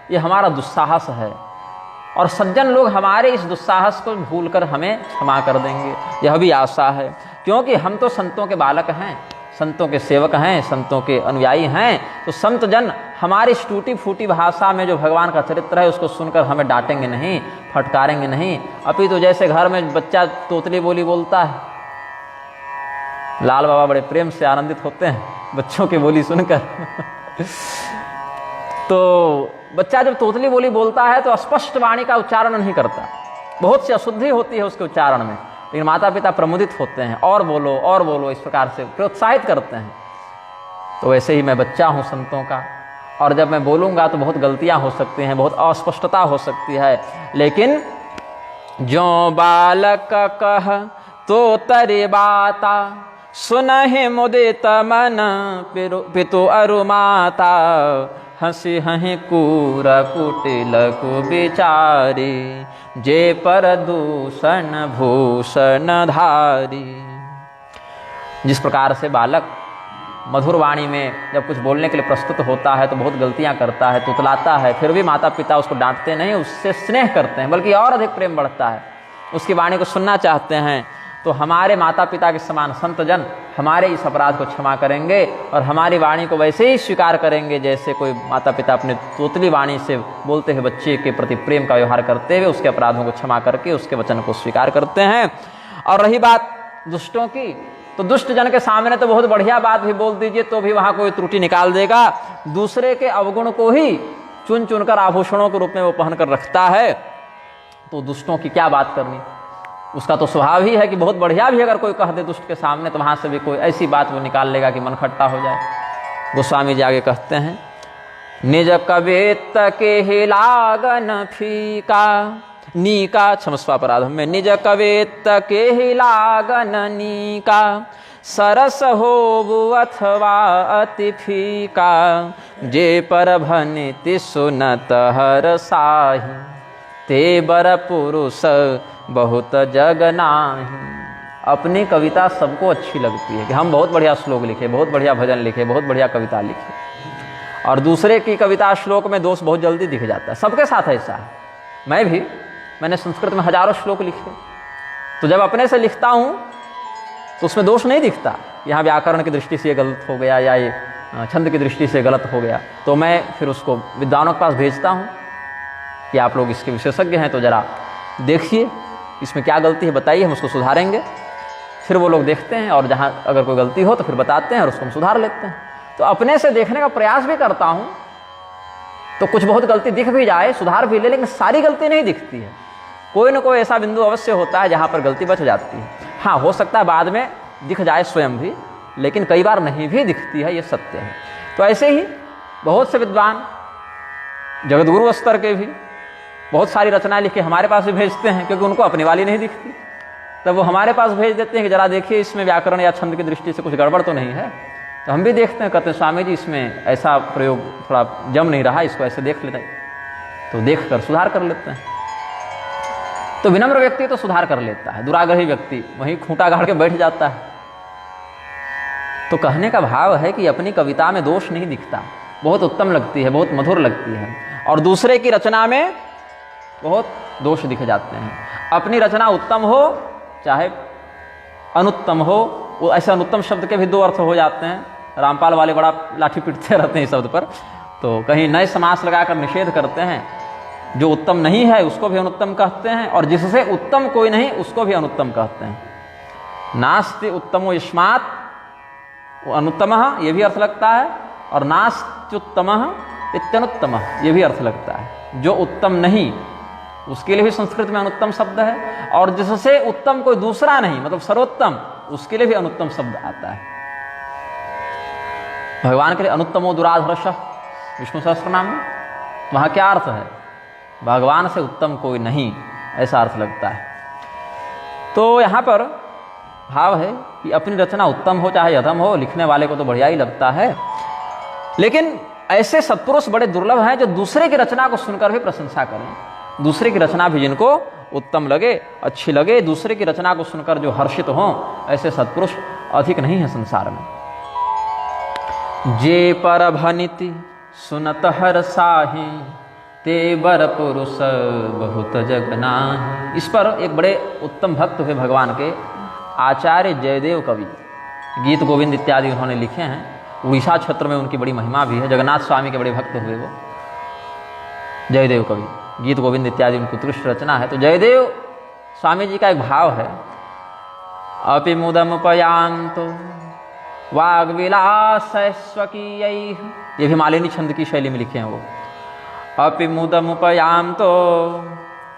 यह हमारा दुस्साहस है। और सज्जन लोग हमारे इस दुस्साहस को भूलकर हमें क्षमा कर देंगे, यह भी आशा है। क्योंकि हम तो संतों के बालक हैं, संतों के सेवक हैं, संतों के अनुयायी हैं। तो संत जन हमारी इस टूटी फूटी भाषा में जो भगवान का चरित्र है उसको सुनकर हमें डांटेंगे नहीं, फटकारेंगे नहीं। अभी तो जैसे घर में बच्चा तोतली बोली बोलता है, लाल बाबा बड़े प्रेम से आनंदित होते हैं बच्चों की बोली सुनकर। तो बच्चा जब तोतली बोली बोलता है तो स्पष्ट वाणी का उच्चारण नहीं करता, बहुत सी अशुद्धि होती है उसके उच्चारण में, लेकिन माता पिता प्रमुदित होते हैं, और बोलो इस प्रकार से प्रोत्साहित करते हैं। तो वैसे ही मैं बच्चा हूँ संतों का, और जब मैं बोलूँगा तो बहुत गलतियाँ हो सकती हैं, बहुत अस्पष्टता हो सकती है, लेकिन जो बालक कह तो तरे बाता, सुनहि मुदित मन पितु अरु माता, हंसी हहि कूर कुटिल कु बिचारी, जे पर दूषण भूषण धारी। जिस प्रकार से बालक मधुर वाणी में जब कुछ बोलने के लिए प्रस्तुत होता है तो बहुत गलतियां करता है, तुतलाता है, फिर भी माता पिता उसको डांटते नहीं, उससे स्नेह करते हैं, बल्कि और अधिक प्रेम बढ़ता है, उसकी वाणी को सुनना चाहते हैं। तो हमारे माता पिता के समान संत जन हमारे इस अपराध को क्षमा करेंगे और हमारी वाणी को वैसे ही स्वीकार करेंगे जैसे कोई माता पिता अपने तोतली वाणी से बोलते हुए बच्चे के प्रति प्रेम का व्यवहार करते हुए उसके अपराधों को क्षमा करके उसके वचन को स्वीकार करते हैं। और रही बात दुष्टों की, तो दुष्ट जन के सामने तो बहुत बढ़िया बात भी बोल दीजिए तो भी वहाँ कोई त्रुटि निकाल देगा। दूसरे के अवगुण को ही चुन चुनकर आभूषणों के रूप में वो पहन कर रखता है, तो दुष्टों की क्या बात करनी। उसका तो स्वभाव ही है कि बहुत बढ़िया भी अगर कोई कह दे दुष्ट के सामने तो वहाँ से भी कोई ऐसी बात वो निकाल लेगा कि मन खट्टा हो जाए। गोस्वामी जी आगे कहते हैं, निज कवित के ही लागन फीका नीका, क्षमस्वापराध में, निज कवित के ही लागन नीका, सरस हो अथवा अति फीका, जे पर भनिति सुनत हर साही, ते बर पुरुष बहुत जग नाही। अपनी कविता सबको अच्छी लगती है कि हम बहुत बढ़िया श्लोक लिखे, बहुत बढ़िया भजन लिखे, बहुत बढ़िया कविता लिखे, और दूसरे की कविता श्लोक में दोष बहुत जल्दी दिख जाता है। सबके साथ ऐसा है। मैंने संस्कृत में हजारों श्लोक लिखे, तो जब अपने से लिखता हूँ तो उसमें दोष नहीं दिखता, यहाँ व्याकरण की दृष्टि से ये गलत हो गया या ये छंद की दृष्टि से गलत हो गया, तो मैं फिर उसको विद्वानों के पास भेजता हूँ कि आप लोग इसके विशेषज्ञ हैं तो ज़रा देखिए इसमें क्या गलती है, बताइए, हम उसको सुधारेंगे। फिर वो लोग देखते हैं और जहाँ अगर कोई गलती हो तो फिर बताते हैं और उसको हम सुधार लेते हैं। तो अपने से देखने का प्रयास भी करता हूँ, तो कुछ बहुत गलती दिख भी जाए, सुधार भी ले, लेकिन सारी गलती नहीं दिखती है। कोई ना कोई ऐसा बिंदु अवश्य होता है जहाँ पर गलती बच जाती है। हाँ, हो सकता है बाद में दिख जाए स्वयं भी, लेकिन कई बार नहीं भी दिखती है, ये सत्य है। तो ऐसे ही बहुत से विद्वान जगतगुरु स्तर के भी बहुत सारी रचनाएं लिख के हमारे पास भी भेजते हैं, क्योंकि उनको अपनी वाली नहीं दिखती, तब वो हमारे पास भेज देते हैं कि जरा देखिए इसमें व्याकरण या छंद की दृष्टि से कुछ गड़बड़ तो नहीं है। तो हम भी देखते हैं, कहते हैं स्वामी जी इसमें ऐसा प्रयोग थोड़ा जम नहीं रहा, इसको ऐसे देख लेते हैं, तो देख कर सुधार कर लेते हैं। तो विनम्र व्यक्ति तो सुधार कर लेता है, दुराग्रही व्यक्ति वहीं खूंटा गाड़ के बैठ जाता है। तो कहने का भाव है कि अपनी कविता में दोष नहीं दिखता, बहुत उत्तम लगती है, बहुत मधुर लगती है, और दूसरे की रचना में बहुत दोष दिख जाते हैं। अपनी रचना उत्तम हो चाहे अनुत्तम हो, वो ऐसे अनुत्तम शब्द के भी दो अर्थ हो जाते हैं। रामपाल वाले बड़ा लाठी पीटते रहते हैं इस शब्द पर, तो कहीं नए समास लगाकर निषेध करते हैं, जो उत्तम नहीं है उसको भी अनुत्तम कहते हैं, और जिससे उत्तम कोई नहीं उसको भी अनुत्तम कहते हैं। नास्ति उत्तमो यस्मात्, वो अनुत्तमः ये भी अर्थ लगता है, और नास्त्युत्तमः इत्यनुत्तमः ये भी अर्थ लगता है। जो उत्तम नहीं उसके लिए भी संस्कृत में अनुत्तम शब्द है, और जिससे उत्तम कोई दूसरा नहीं मतलब सर्वोत्तम, उसके लिए भी अनुत्तम शब्द आता है। भगवान के लिए अनुत्तमो दुराधर्ष विष्णु सहस्त्रनाम में, वहाँ क्या अर्थ है? भगवान से उत्तम कोई नहीं, ऐसा अर्थ लगता है। तो यहाँ पर भाव है कि अपनी रचना उत्तम हो चाहे अधम हो, लिखने वाले को तो बढ़िया ही लगता है, लेकिन ऐसे सत्पुरुष बड़े दुर्लभ हैं जो दूसरे की रचना को सुनकर भी प्रशंसा करें, दूसरे की रचना भी जिनको उत्तम लगे, अच्छी लगे, दूसरे की रचना को सुनकर जो हर्षित हों, ऐसे सत्पुरुष अधिक नहीं है संसार में। जे पर भनिति सुनत हर साही, ते बर पुरुष बहुत जगना। इस पर एक बड़े उत्तम भक्त हुए भगवान के आचार्य जयदेव कवि, गीत गोविंद इत्यादि उन्होंने लिखे हैं। उड़ीसा क्षेत्र में उनकी बड़ी महिमा भी है। जगन्नाथ स्वामी के बड़े भक्त हुए वो जयदेव कवि, गीत गोविंद इत्यादि उनकी उत्कृष्ट रचना है। तो जयदेव स्वामी जी का एक भाव है, अपि मुदमुपयान्तो वाग्विलास स्वकीयैः, ये भी मालिनी छंद की शैली में लिखे हैं वो। अपि मुदमुपयान्तो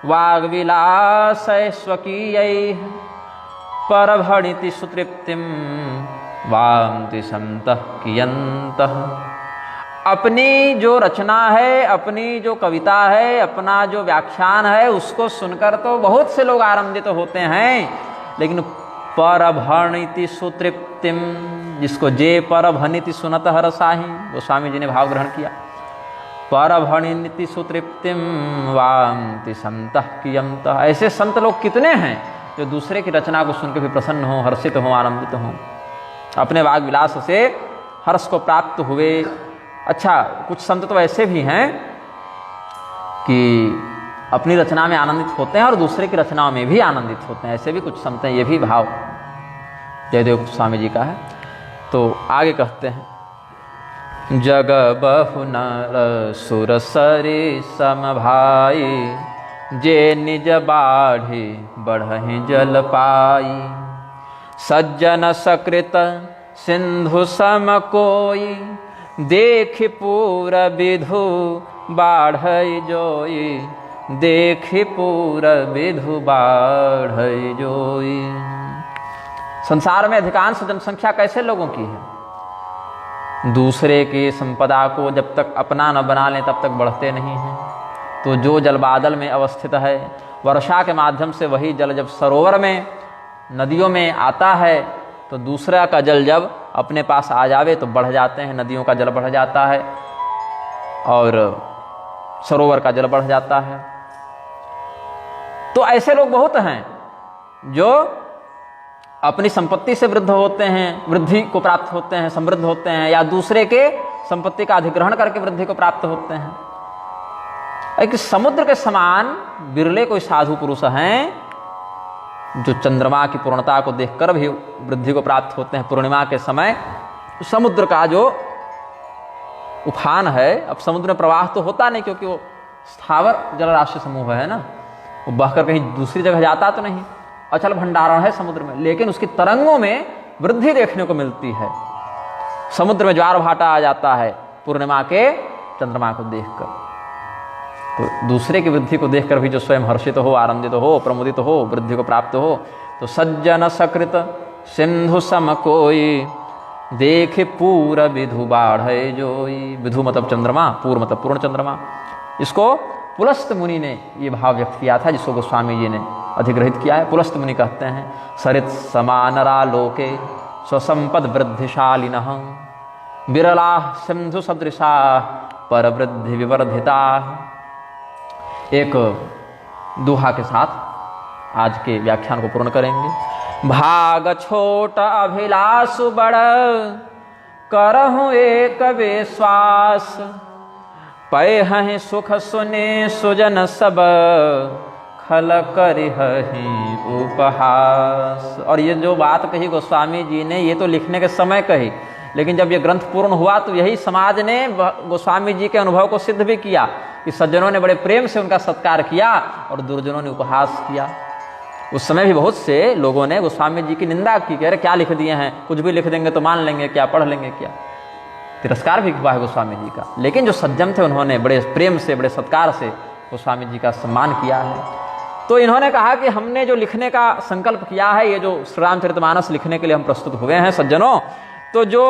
वाग्विलास स्वकीयैः परभणिति सुतृप्तिं वान्ति सन्तः कियन्तः। अपनी जो रचना है, अपनी जो कविता है, अपना जो व्याख्यान है, उसको सुनकर तो बहुत से लोग आनंदित होते हैं, लेकिन परभणिति सुतृप्तिम, जिसको जे परभणिति सुनत हरसाहि, गोस्वामी जी ने भाव ग्रहण किया। परभणिति सुतृप्तिम वान्ति संतः कियन्तः। ऐसे संत लोग कितने हैं जो दूसरे की रचना को सुनकर भी प्रसन्न हो, हर्षित हो, आनंदित हो, अपने वाग विलास से हर्ष को प्राप्त हुए। अच्छा, कुछ संत तो ऐसे भी हैं कि अपनी रचना में आनंदित होते हैं और दूसरे की रचनाओं में भी आनंदित होते हैं। ऐसे भी कुछ संत हैं। ये भी भाव जयदेव स्वामी जी का है। तो आगे कहते हैं, जग बहु नर सुर सरि समभाई, जे निज बाढ़ी बढ़हि जल पाई। सज्जन सकृत सिंधु सम कोई, देख पूर विधु बाढ़ई जोई। देख पूर विधु बाढ़ई जोई। संसार में अधिकांश जनसंख्या कैसे लोगों की है? दूसरे की संपदा को जब तक अपना न बना लें तब तक बढ़ते नहीं हैं। तो जो जल बादल में अवस्थित है, वर्षा के माध्यम से वही जल जब सरोवर में, नदियों में आता है, तो दूसरा का जल जब अपने पास आ जावे तो बढ़ जाते हैं। नदियों का जल बढ़ जाता है और सरोवर का जल बढ़ जाता है। तो ऐसे लोग बहुत हैं जो अपनी संपत्ति से वृद्ध होते हैं, वृद्धि को प्राप्त होते हैं, समृद्ध होते हैं, या दूसरे के संपत्ति का अधिग्रहण करके वृद्धि को प्राप्त होते हैं। एक समुद्र के समान बिरले कोई साधु पुरुष हैं जो चंद्रमा की पूर्णता को देखकर भी वृद्धि को प्राप्त होते हैं। पूर्णिमा के समय समुद्र का जो उफान है, अब समुद्र में प्रवाह तो होता नहीं क्योंकि वो स्थावर जलराशि समूह है ना, वो बहकर कहीं दूसरी जगह जाता तो नहीं, अचल भंडारण है समुद्र में, लेकिन उसकी तरंगों में वृद्धि देखने को मिलती है। समुद्र में ज्वार भाटा आ जाता है पूर्णिमा के चंद्रमा को देखकर। तो दूसरे की वृद्धि को देखकर भी जो स्वयं हर्षित हो, आनंदित हो, प्रमुदित हो, वृद्धि को प्राप्त हो। तो सज्जन सकृत सिंधु सम कोई, देख पूर विधु बाढ़े जोई। विधु मतलब चंद्रमा, पूर्व मतलब पूर्ण चंद्रमा। इसको पुलस्त मुनि ने ये भाव व्यक्त किया था, जिसको गोस्वामी जी ने अधिग्रहित किया है। पुलस्त मुनि कहते हैं, सरित समानरा लोके स्वसंपद वृद्धिशालिनः, विरला सिंधु सदृशा पर वृद्धि विवर्धिता। एक दोहा के साथ आज के व्याख्यान को पूर्ण करेंगे। भाग छोट अभिलाषु बड़, करहु एक विश्वास। पैहहि सुख सुने सुजन सब, खल करिहहि उपहास। और ये जो बात कही गोस्वामी जी ने, ये तो लिखने के समय कही, लेकिन जब ये ग्रंथ पूर्ण हुआ तो यही समाज ने गोस्वामी जी के अनुभव को सिद्ध भी किया कि सज्जनों ने बड़े प्रेम से उनका सत्कार किया और दुर्जनों ने उपहास किया। उस समय भी बहुत से लोगों ने गोस्वामी जी की निंदा की कि अरे क्या लिख दिए हैं, कुछ भी लिख देंगे तो मान लेंगे क्या, पढ़ लेंगे क्या। तिरस्कार भी हुआ है गोस्वामी जी का, लेकिन जो सज्जन थे उन्होंने बड़े प्रेम से, बड़े सत्कार से गोस्वामी जी का सम्मान किया है। तो इन्होंने कहा कि हमने जो लिखने का संकल्प किया है, ये जो श्री रामचरितमानस लिखने के लिए हम प्रस्तुत हुए हैं सज्जनों, तो जो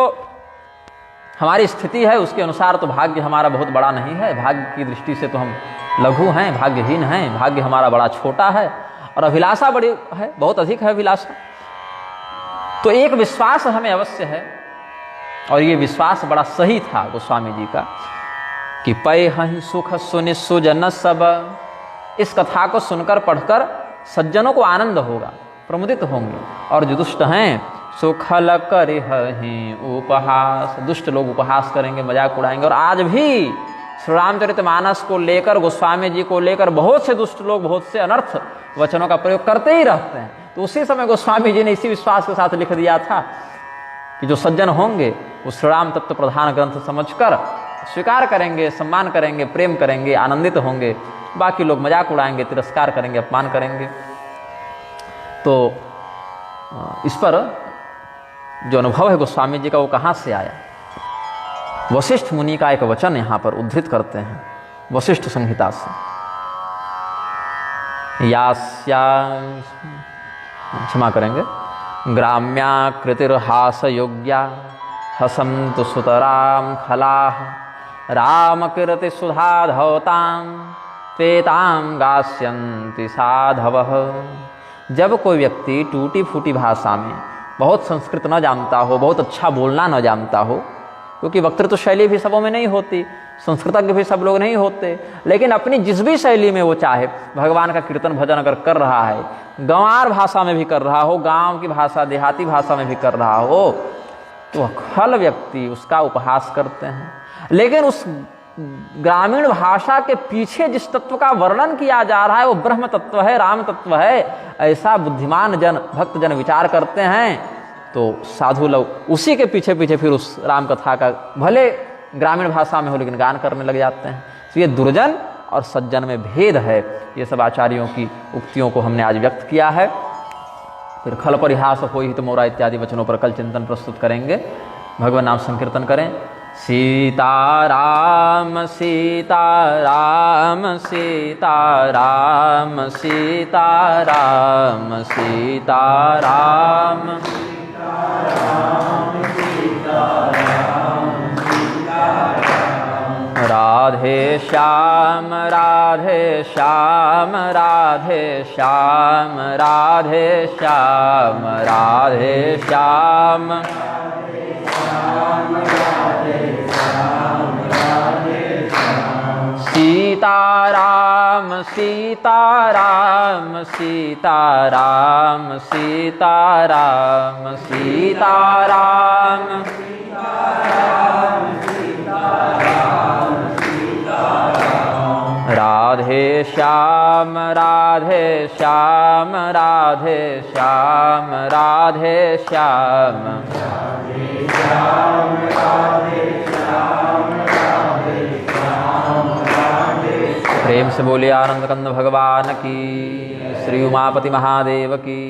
हमारी स्थिति है उसके अनुसार तो भाग्य हमारा बहुत बड़ा नहीं है। भाग्य की दृष्टि से तो हम लघु हैं, भाग्यहीन हैं। भाग्य हमारा बड़ा छोटा है और अभिलाषा बड़ी है, बहुत अधिक है अभिलाषा। तो एक विश्वास हमें अवश्य है, और ये विश्वास बड़ा सही था गोस्वामी जी का कि पैहहि सुख सुनि सुजन सब। इस कथा को सुनकर पढ़कर सज्जनों को आनंद होगा, प्रमुदित होंगे, और जो दुष्ट हैं सुखल करिहहि उपहास। दुष्ट लोग उपहास करेंगे, मजाक उड़ाएंगे। और आज भी श्री रामचरितमानस को लेकर, गोस्वामी जी को लेकर बहुत से दुष्ट लोग बहुत से अनर्थ वचनों का प्रयोग करते ही रहते हैं। तो उसी समय गोस्वामी जी ने इसी विश्वास के साथ लिख दिया था कि जो सज्जन होंगे वो श्री राम तत्व प्रधान ग्रंथ समझकर स्वीकार करेंगे, सम्मान करेंगे, प्रेम करेंगे, आनंदित होंगे। बाकी लोग मजाक उड़ाएंगे, तिरस्कार करेंगे, अपमान करेंगे। तो इस पर जो अनुभव है गोस्वामी जी का वो कहाँ से आया? वशिष्ठ मुनि का एक वचन यहाँ पर उद्धृत करते हैं वशिष्ठ संहिता से। यास्या, क्षमा करेंगे, ग्राम्याकृतिर्हास योग्या हसन्तु सुतराम खलाः रामकीर्ति सुधा धौतां त्वेतां गास्यन्ति साधवः। जब कोई व्यक्ति टूटी फूटी भाषा में, बहुत संस्कृत न जानता हो, बहुत अच्छा बोलना न जानता हो, क्योंकि वक्तृत्व शैली भी सबों में नहीं होती, संस्कृतज्ञ भी सब लोग नहीं होते, लेकिन अपनी जिस भी शैली में वो चाहे भगवान का कीर्तन भजन अगर कर रहा है, गंवार भाषा में भी कर रहा हो, गांव की भाषा देहाती भाषा में भी कर रहा हो, तो खल व्यक्ति उसका उपहास करते हैं। लेकिन उस ग्रामीण भाषा के पीछे जिस तत्व का वर्णन किया जा रहा है वो ब्रह्म तत्व है, राम तत्व है, ऐसा बुद्धिमान जन, भक्त जन विचार करते हैं। तो साधु लोग उसी के पीछे पीछे फिर उस राम कथा का भले ग्रामीण भाषा में हो लेकिन गान करने लग जाते हैं। तो ये दुर्जन और सज्जन में भेद है। ये सब आचार्यों की उक्तियों को हमने आज व्यक्त किया है। फिर खल परिहास होई हित मोरा इत्यादि वचनों पर कल चिंतन प्रस्तुत करेंगे। भगवान नाम संकीर्तन करें। सीताराम सीताराम सीताराम सीताराम सीताराम राधे श्याम राधे श्याम राधे श्याम राधे श्याम राधे श्याम सीताराम सीताराम सीताराम सीताराम सीताराम राधे श्याम राधे श्याम राधे श्याम राधे श्याम प्रेम से बोले आनंद कंद भगवान की, श्री उमापति महादेव की।